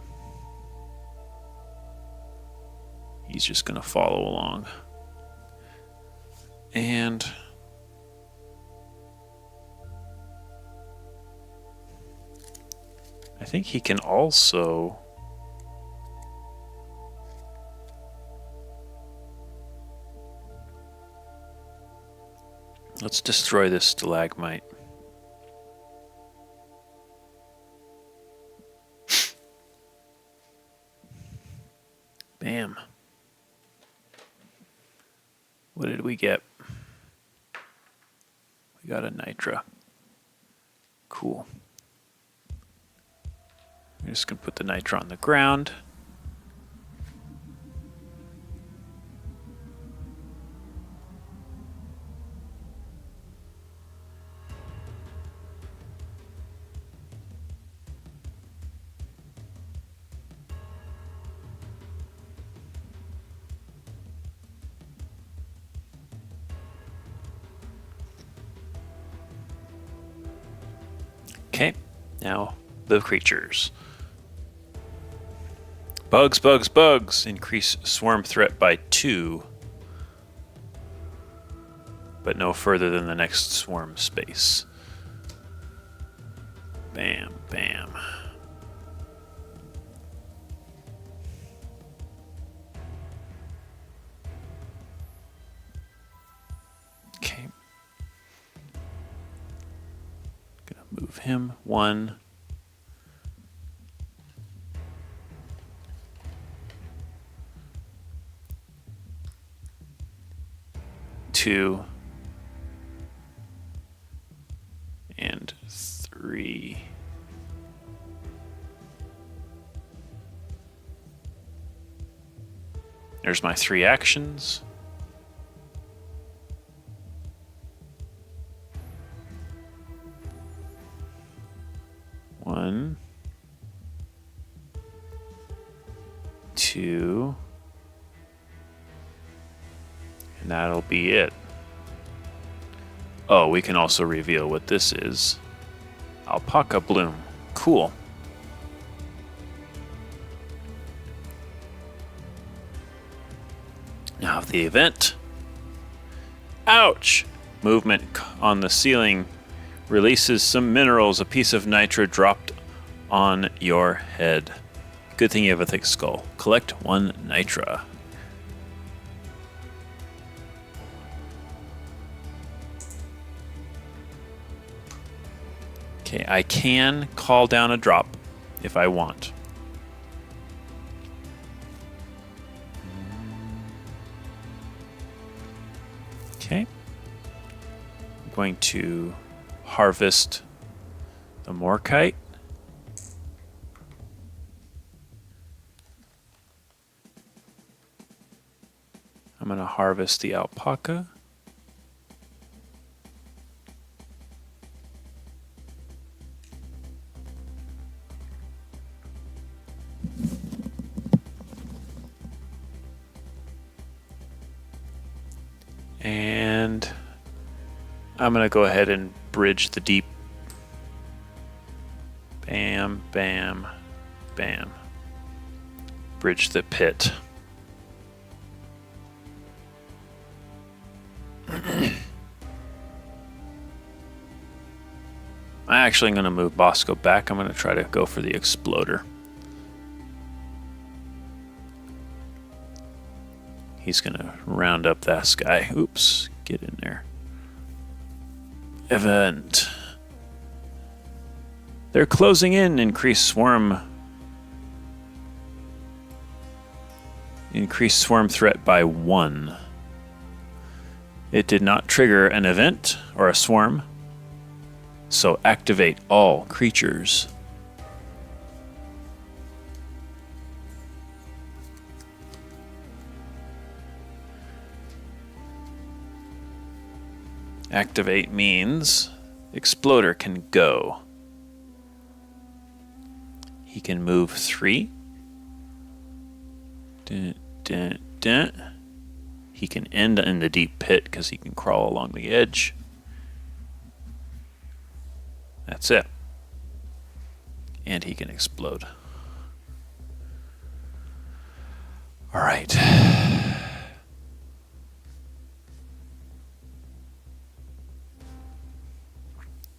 He's just going to follow along. And I think he can also... Let's destroy this stalagmite. Bam. What did we get? We got a nitra. Cool. I'm just going to put the nitra on the ground. Okay, now the creatures. Bugs, bugs, bugs. Increase swarm threat by 2. But no further than the next swarm space. Bam, bam. Okay. Gonna move him 1. 2 and 3. There's my 3 actions. One, 2, and that'll be it. Oh, we can also reveal what this is. Alpaca bloom. Cool. Now the event. Ouch! Movement on the ceiling releases some minerals. A piece of nitra dropped on your head. Good thing you have a thick skull. Collect 1 nitra. Okay, I can call down a drop if I want. Okay. I'm going to harvest the morkite. I'm going to harvest the alpaca. And I'm going to go ahead and bridge the deep. Bam, bam, bam. Bridge the pit. I'm actually going to move Bosco back. I'm going to try to go for the exploder. He's going to round up that guy. Oops, get in there. Event. They're closing in. Increase swarm threat by 1. It did not trigger an event or a swarm, so activate all creatures. Activate means Exploder can go. He can move 3. Dun, dun, dun. He can end in the deep pit because he can crawl along the edge. That's it. And he can explode. All right.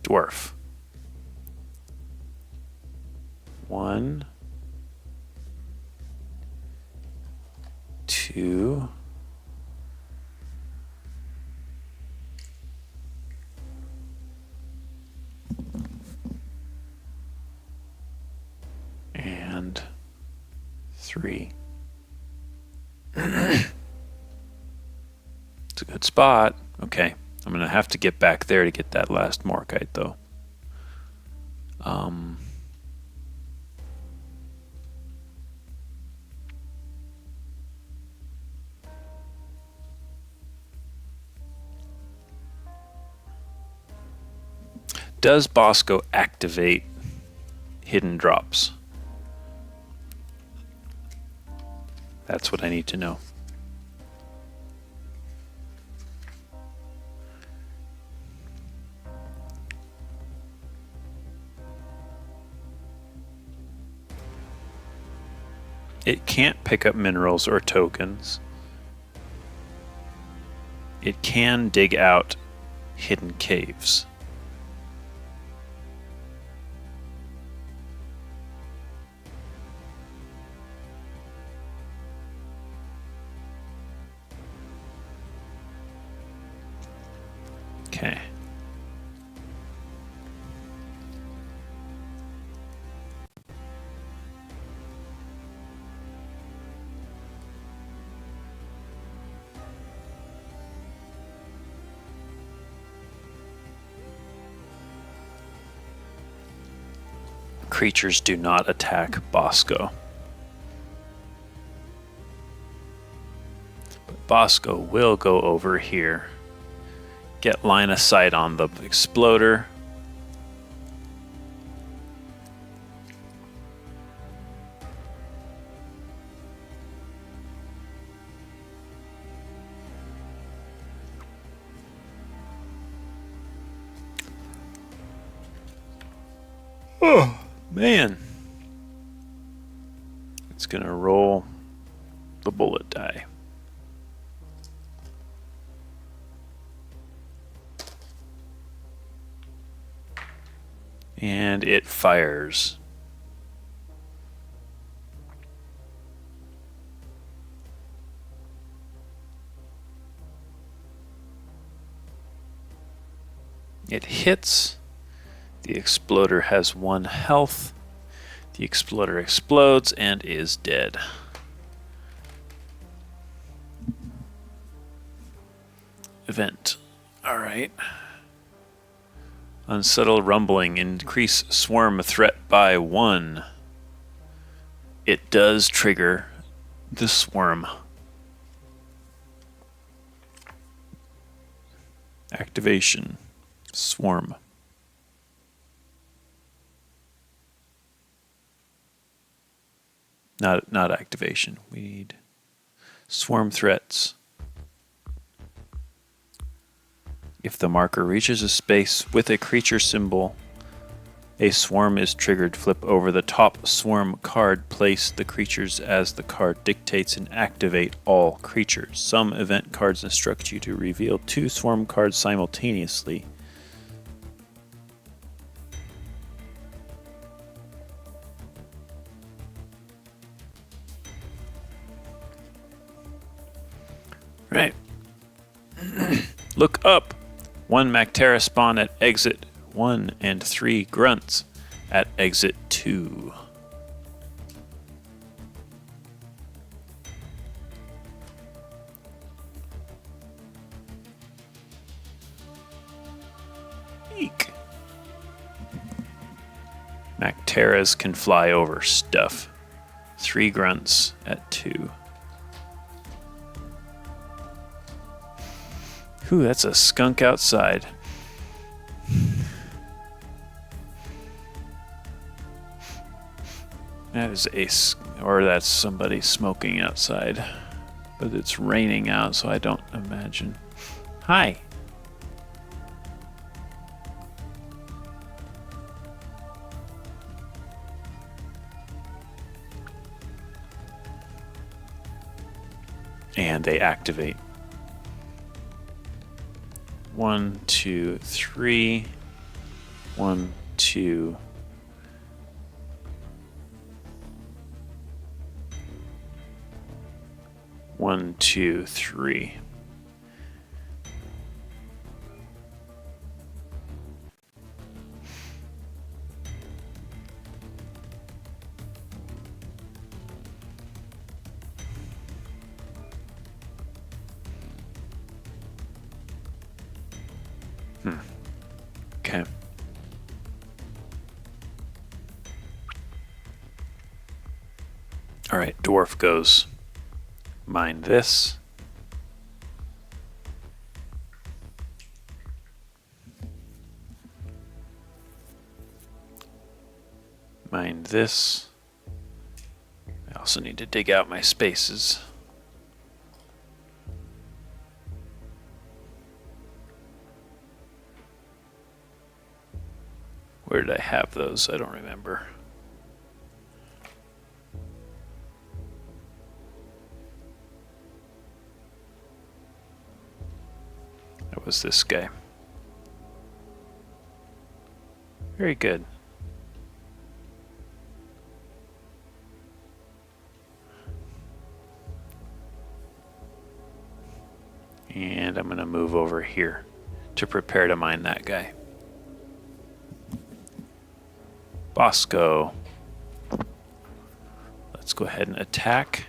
Dwarf. 1, 2, and 3. It's a good spot. Okay, I'm going to have to get back there to get that last Morkite, though. Does Bosco activate hidden drops? That's what I need to know. It can't pick up minerals or tokens. It can dig out hidden caves. Okay. Creatures do not attack Bosco. But Bosco will go over here. Get line of sight on the exploder. Oh, man. It's going to roll the bullet die. And it fires. It hits. The exploder has 1 health. The exploder explodes and is dead. Event. All right. Unsettled rumbling. Increase swarm threat by 1. It does trigger the swarm. Activation. Swarm. Not activation. We need swarm threats. If the marker reaches a space with a creature symbol, a swarm is triggered. Flip over the top swarm card, place the creatures as the card dictates, and activate all creatures. Some event cards instruct you to reveal 2 swarm cards simultaneously. Right. Look up. 1 Mactera spawn at exit 1 and 3 grunts at exit 2. Eek. Macteras can fly over stuff. 3 grunts at 2. Ooh, that's a skunk outside. That is or that's somebody smoking outside. But it's raining out, so I don't imagine. Hi. And they activate. 1, 2, 3. 1, 2, 1, 2, 3. Okay. All right, dwarf goes. Mine this. Mine this. I also need to dig out my spaces. Where did I have those? I don't remember. That was this guy. Very good. And I'm going to move over here to prepare to mine that guy. Bosco. Let's go ahead and attack.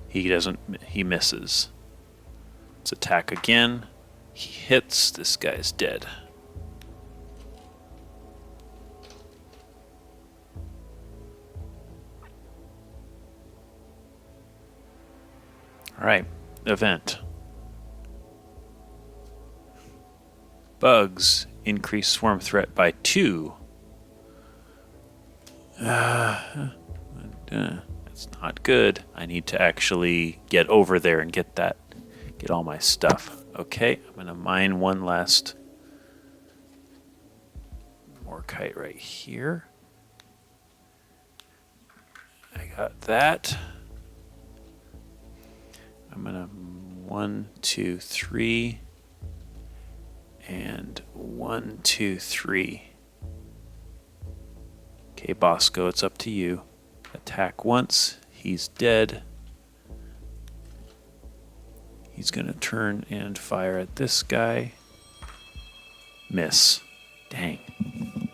He misses. Let's attack again. He hits. This guy's dead. All right, event. Bugs increase swarm threat by 2. That's not good. I need to actually get over there and get all my stuff. Okay, I'm gonna mine one last Morkite right here. I got that. I'm gonna 1, 2, 3, and 1, 2, 3. Okay, Bosco, it's up to you. Attack once. He's dead. He's going to turn and fire at this guy. Miss. Dang.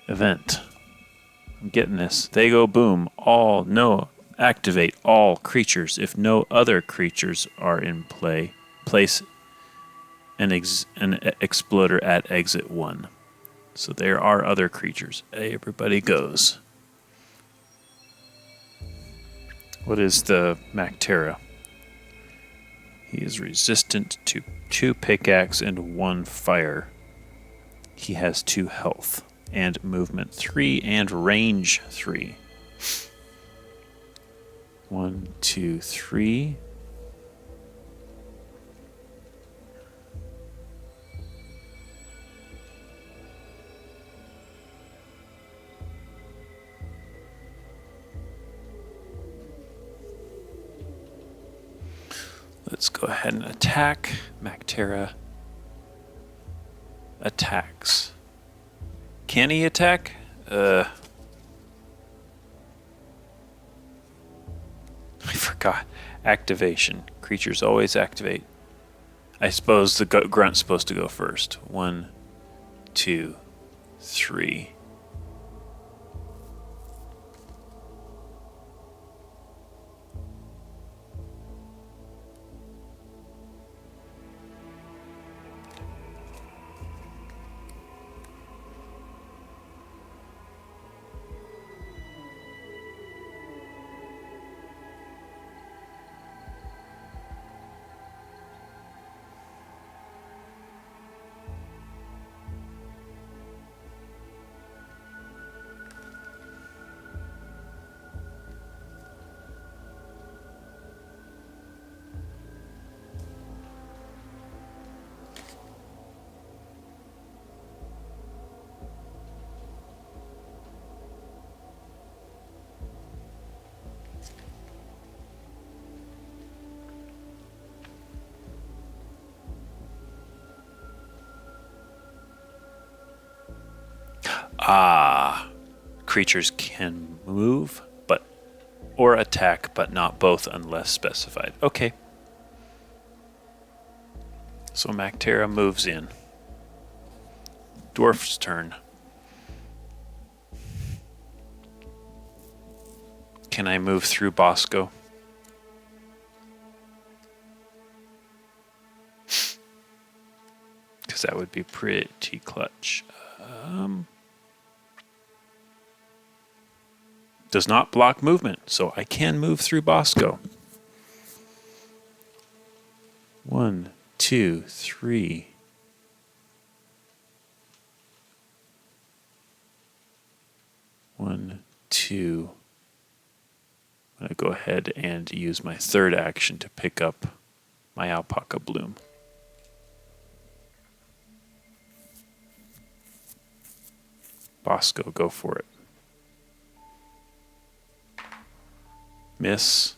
Event. I'm getting this. They go boom. Activate all creatures. If no other creatures are in play, place an exploder at exit 1. So there are other creatures. Everybody goes. What is the Mactera? He is resistant to 2 pickaxe and 1 fire. He has 2 health and movement 3 and range 3. 1, 2, 3. Let's go ahead and attack. Mactera attacks. Can he attack? I forgot. Activation. Creatures always activate. I suppose the grunt's supposed to go first. 1, 2, 3. Creatures can move or attack, but not both unless specified. Okay, So Mactera moves in. Dwarf's turn. Can I move through Bosco? Because that would be pretty clutch. Does not block movement, so I can move through Bosco. 1, 2, 3. One, two. I'm going to go ahead and use my third action to pick up my Alpaca Bloom. Bosco, go for it. Miss.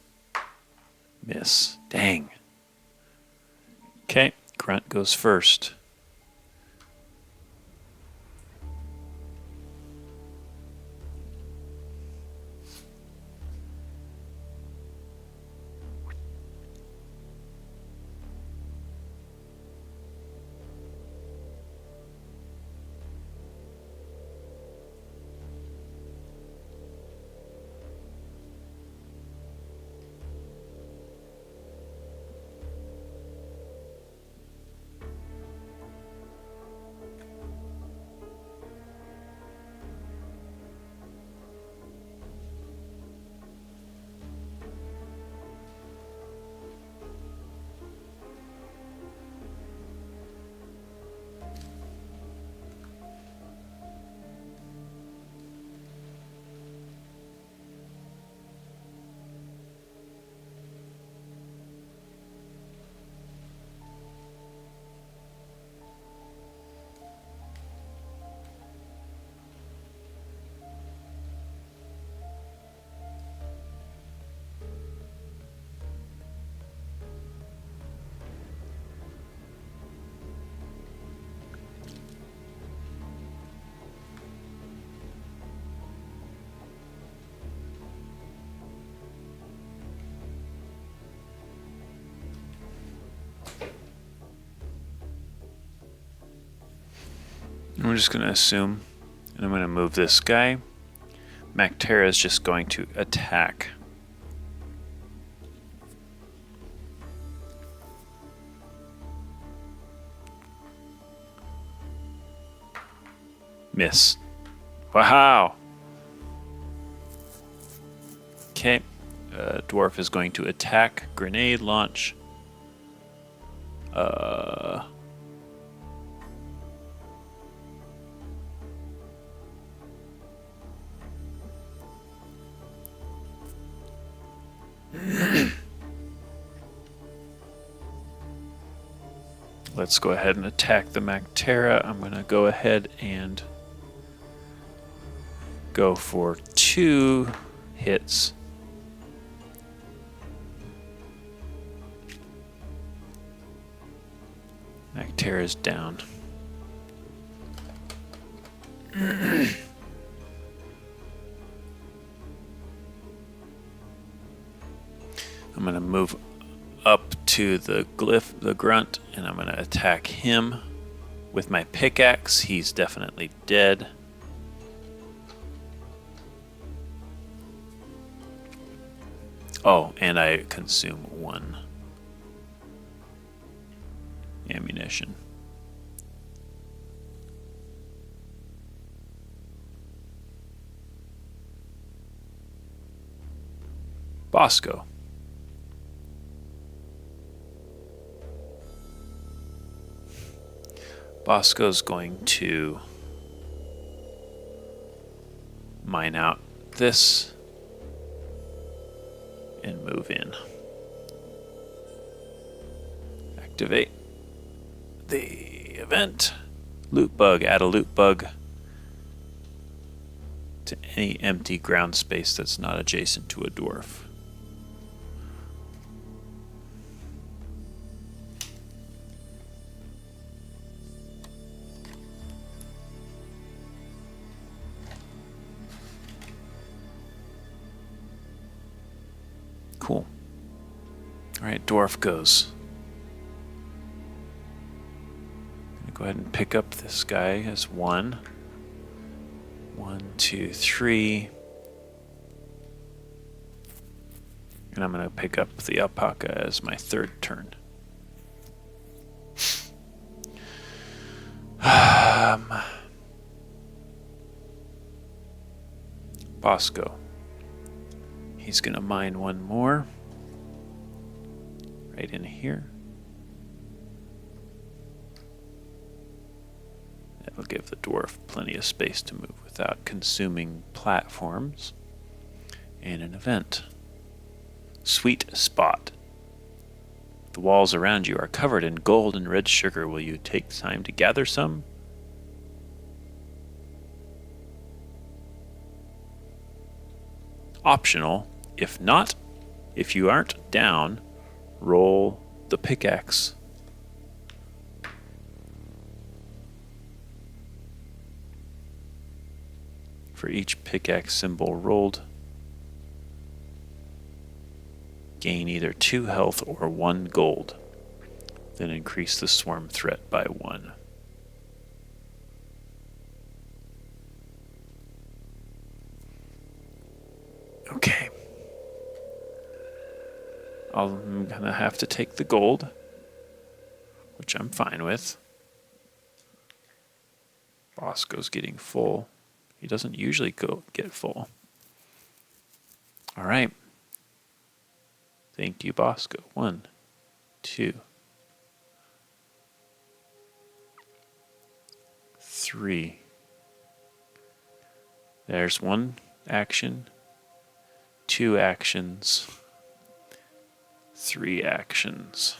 Miss. Dang. Okay, Grunt goes first. I'm just going to assume, and I'm going to move this guy. Mactera is just going to attack. Miss. Wow! Okay. Dwarf is going to attack. Grenade launch. Let's go ahead and attack the Mactera. I'm going to go ahead and go for 2 hits. Mactera's down. I'm going to move up to the glyph, the grunt, and I'm going to attack him with my pickaxe. He's definitely dead. Oh, and I consume 1 ammunition. Bosco. Bosco's going to mine out this and move in. Activate the event. Loot bug. Add a loot bug to any empty ground space that's not adjacent to a dwarf. Cool. All right, dwarf goes. Go ahead and pick up this guy as 1. 1, 2, 3. And I'm going to pick up the alpaca as my 3rd turn. Bosco. He's going to mine 1 more. Right in here. That'll give the dwarf plenty of space to move without consuming platforms. And an event. Sweet spot. The walls around you are covered in gold and red sugar. Will you take time to gather some? Optional. If not, if you aren't down, roll the pickaxe. For each pickaxe symbol rolled, gain either 2 health or 1 gold. Then increase the swarm threat by 1. Okay. I'm gonna have to take the gold, which I'm fine with. Bosco's getting full. He doesn't usually get full. All right. Thank you, Bosco. 1, 2, 3. There's 1 action, 2 actions, 3 actions.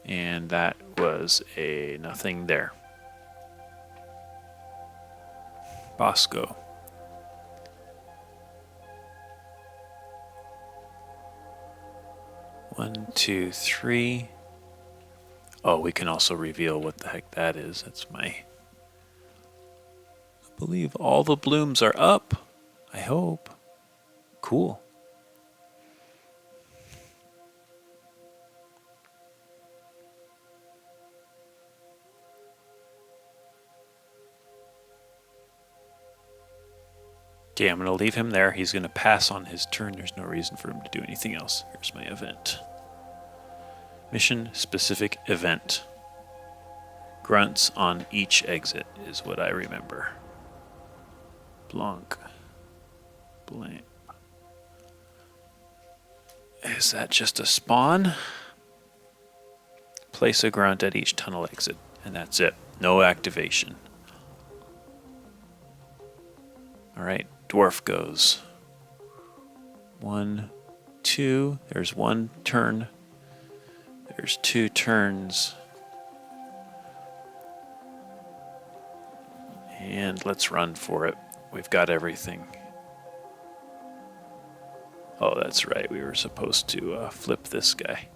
And that was a nothing there. Bosco. One, 2, 3. Oh, we can also reveal what the heck that is. That's I believe all the blooms are up. I hope. Cool. Okay, I'm going to leave him there. He's going to pass on his turn. There's no reason for him to do anything else. Here's my event. Mission specific event. Grunts on each exit is what I remember. Blanc. Blank. Is that just a spawn? Place a grunt at each tunnel exit, and that's it. No activation. Alright, dwarf goes. 1, 2. There's 1 turn. There's 2 turns. And let's run for it. We've got everything. Oh, that's right. We were supposed to flip this guy.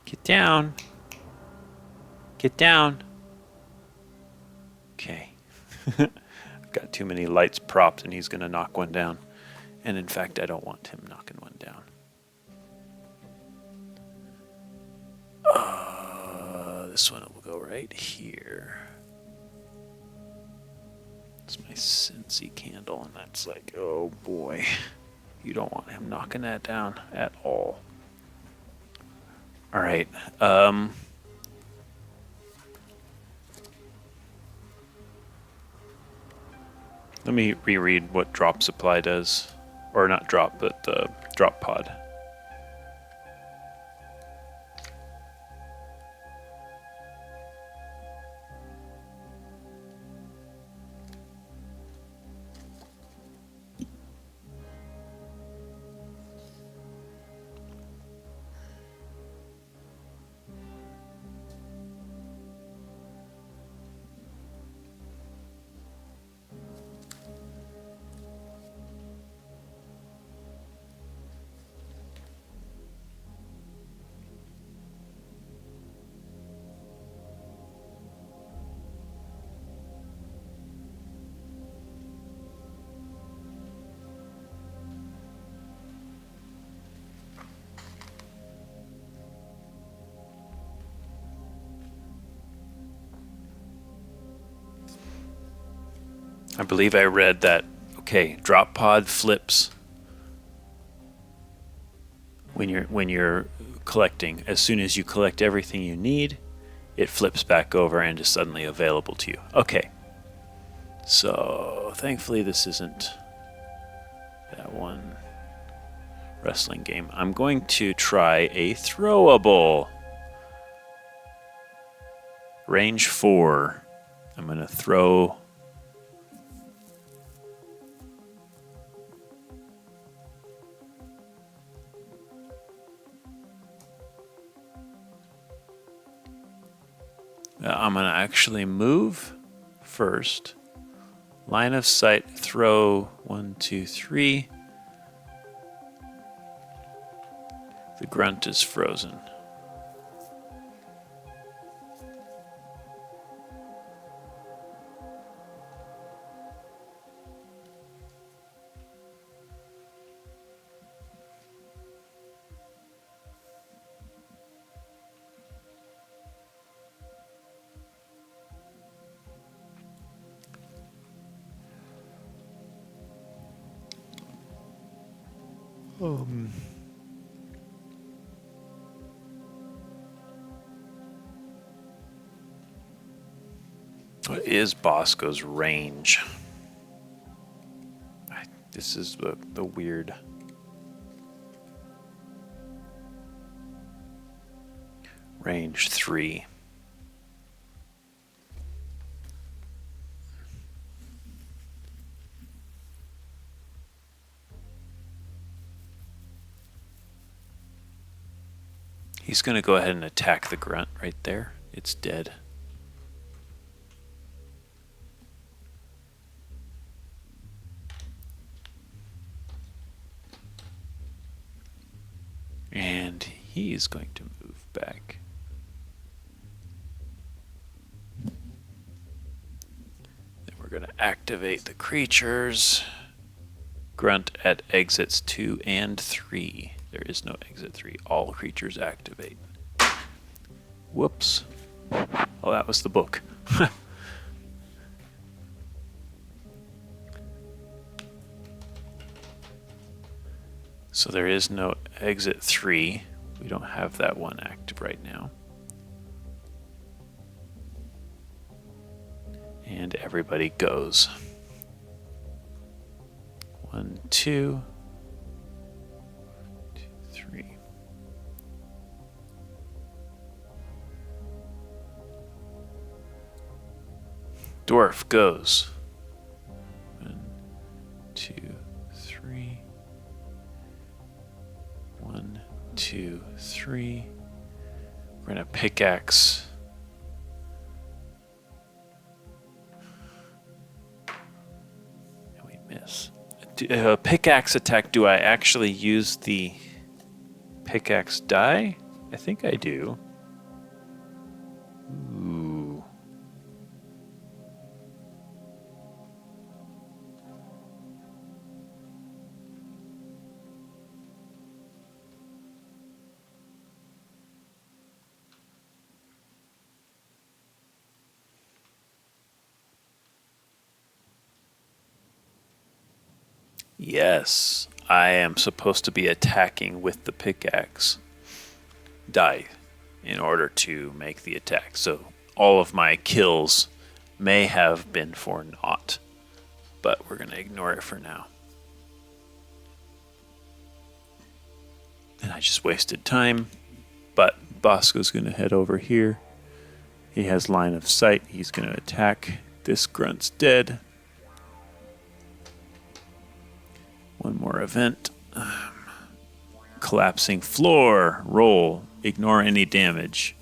Get down. Get down. Okay. I've got too many lights propped and he's going to knock one down. And in fact, I don't want him knocking one down. This one will go right here. It's my Scentsy candle, and that's like, oh boy. You don't want him knocking that down at all. All right. Let me reread what drop supply does. Or not drop, but drop pod. I believe I read that, okay, drop pod flips when you're collecting. As soon as you collect everything you need, it flips back over and is suddenly available to you. Okay. So thankfully this isn't that one wrestling game. I'm going to try a throwable. Range 4. I'm going to throw I'm going to actually move first. Line of sight, throw 1, 2, 3. The grunt is frozen. What is Bosco's range? This is the weird. Range 3. He's going to go ahead and attack the grunt right there. It's dead. And he's going to move back. Then we're going to activate the creatures. Grunt at exits 2 and 3. There is no exit 3. All creatures activate. Whoops. Oh, that was the book. So there is no exit 3. We don't have that one active right now. And everybody goes. 1, 2, 3. Dwarf goes. 1, 2, 3. 1, 2, 3. We're gonna pickaxe. And we miss. Pickaxe attack. Do I actually use the pickaxe die? I think I do. Ooh. Yes, I am supposed to be attacking with the pickaxe die in order to make the attack. So all of my kills may have been for naught, but we're going to ignore it for now. And I just wasted time, but Bosco's going to head over here. He has line of sight. He's going to attack. This grunt's dead. One more event. Collapsing floor. Roll. Ignore any damage.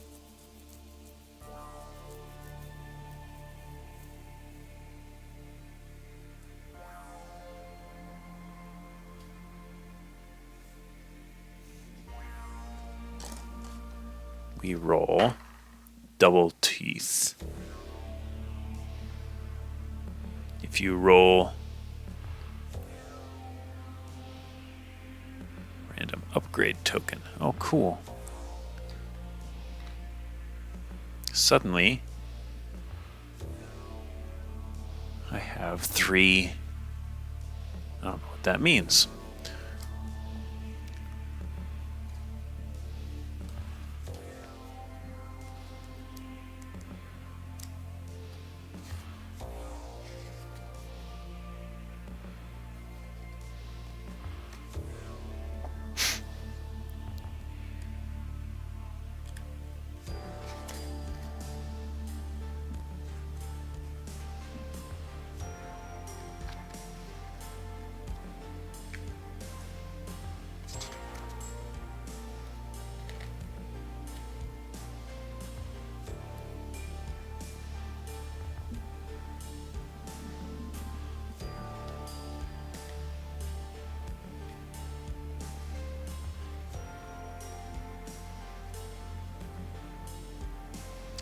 We roll double teeth. If you roll random upgrade token. Oh, cool. Suddenly, I have have 3. I don't know what that means.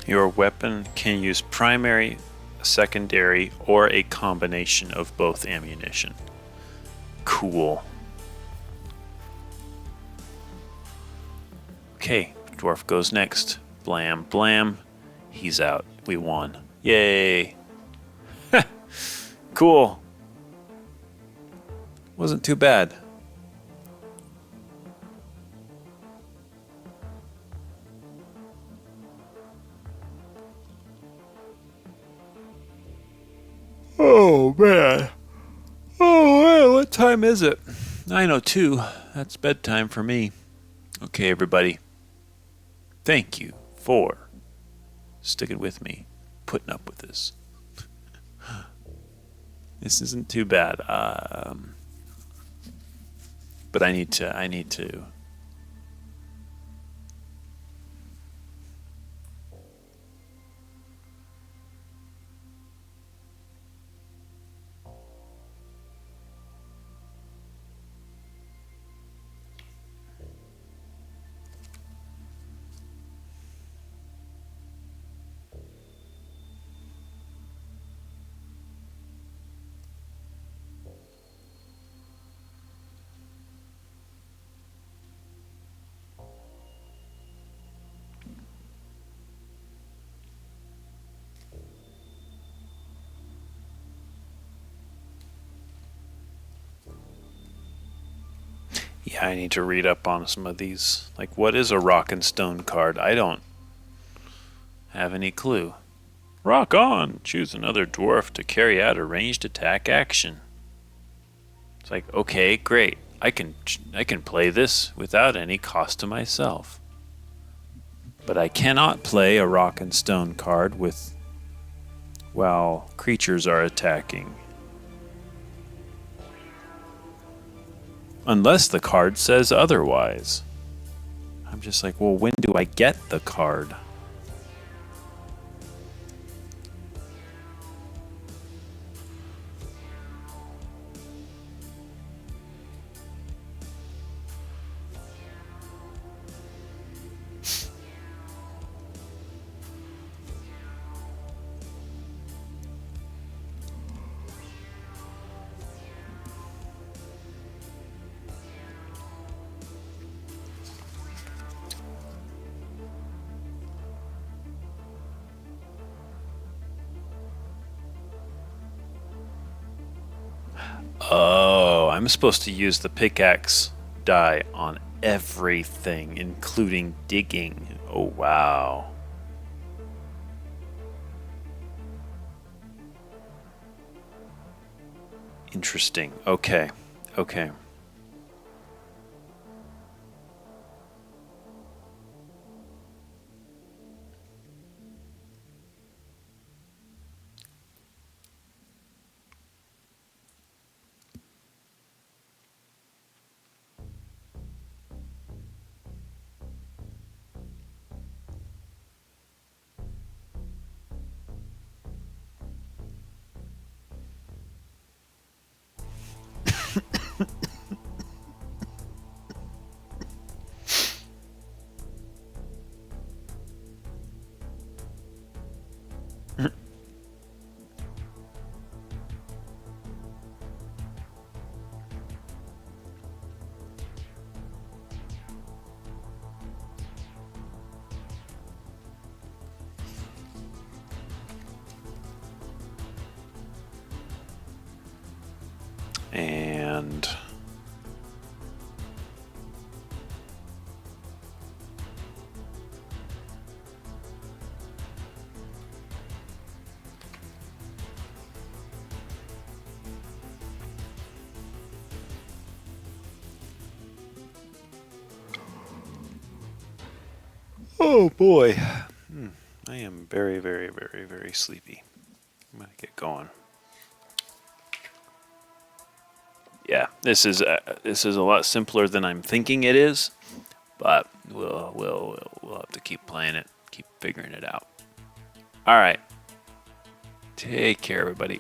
Your weapon can use primary, secondary, or a combination of both ammunition. Cool. Okay, dwarf goes next. Blam, blam. He's out. We won. Yay. Cool. Wasn't too bad. Oh, man. Oh, man, what time is it? 9:02. That's bedtime for me. Okay, everybody. Thank you for sticking with me, putting up with this. This isn't too bad. But I need to. Yeah, I need to read up on some of these. Like, what is a rock and stone card? I don't have any clue. Rock on! Choose another dwarf to carry out a ranged attack action. It's like, okay, great. I can play this without any cost to myself. But I cannot play a rock and stone card while creatures are attacking. Unless the card says otherwise. I'm just like, well, when do I get the card? Oh, I'm supposed to use the pickaxe die on everything, including digging. Oh, wow. Interesting. Okay. Okay. And oh boy, I am very, very, very, very sleepy. I'm gonna get going. Yeah, this is a lot simpler than I'm thinking it is, but we'll have to keep playing it, keep figuring it out. All right, take care, everybody.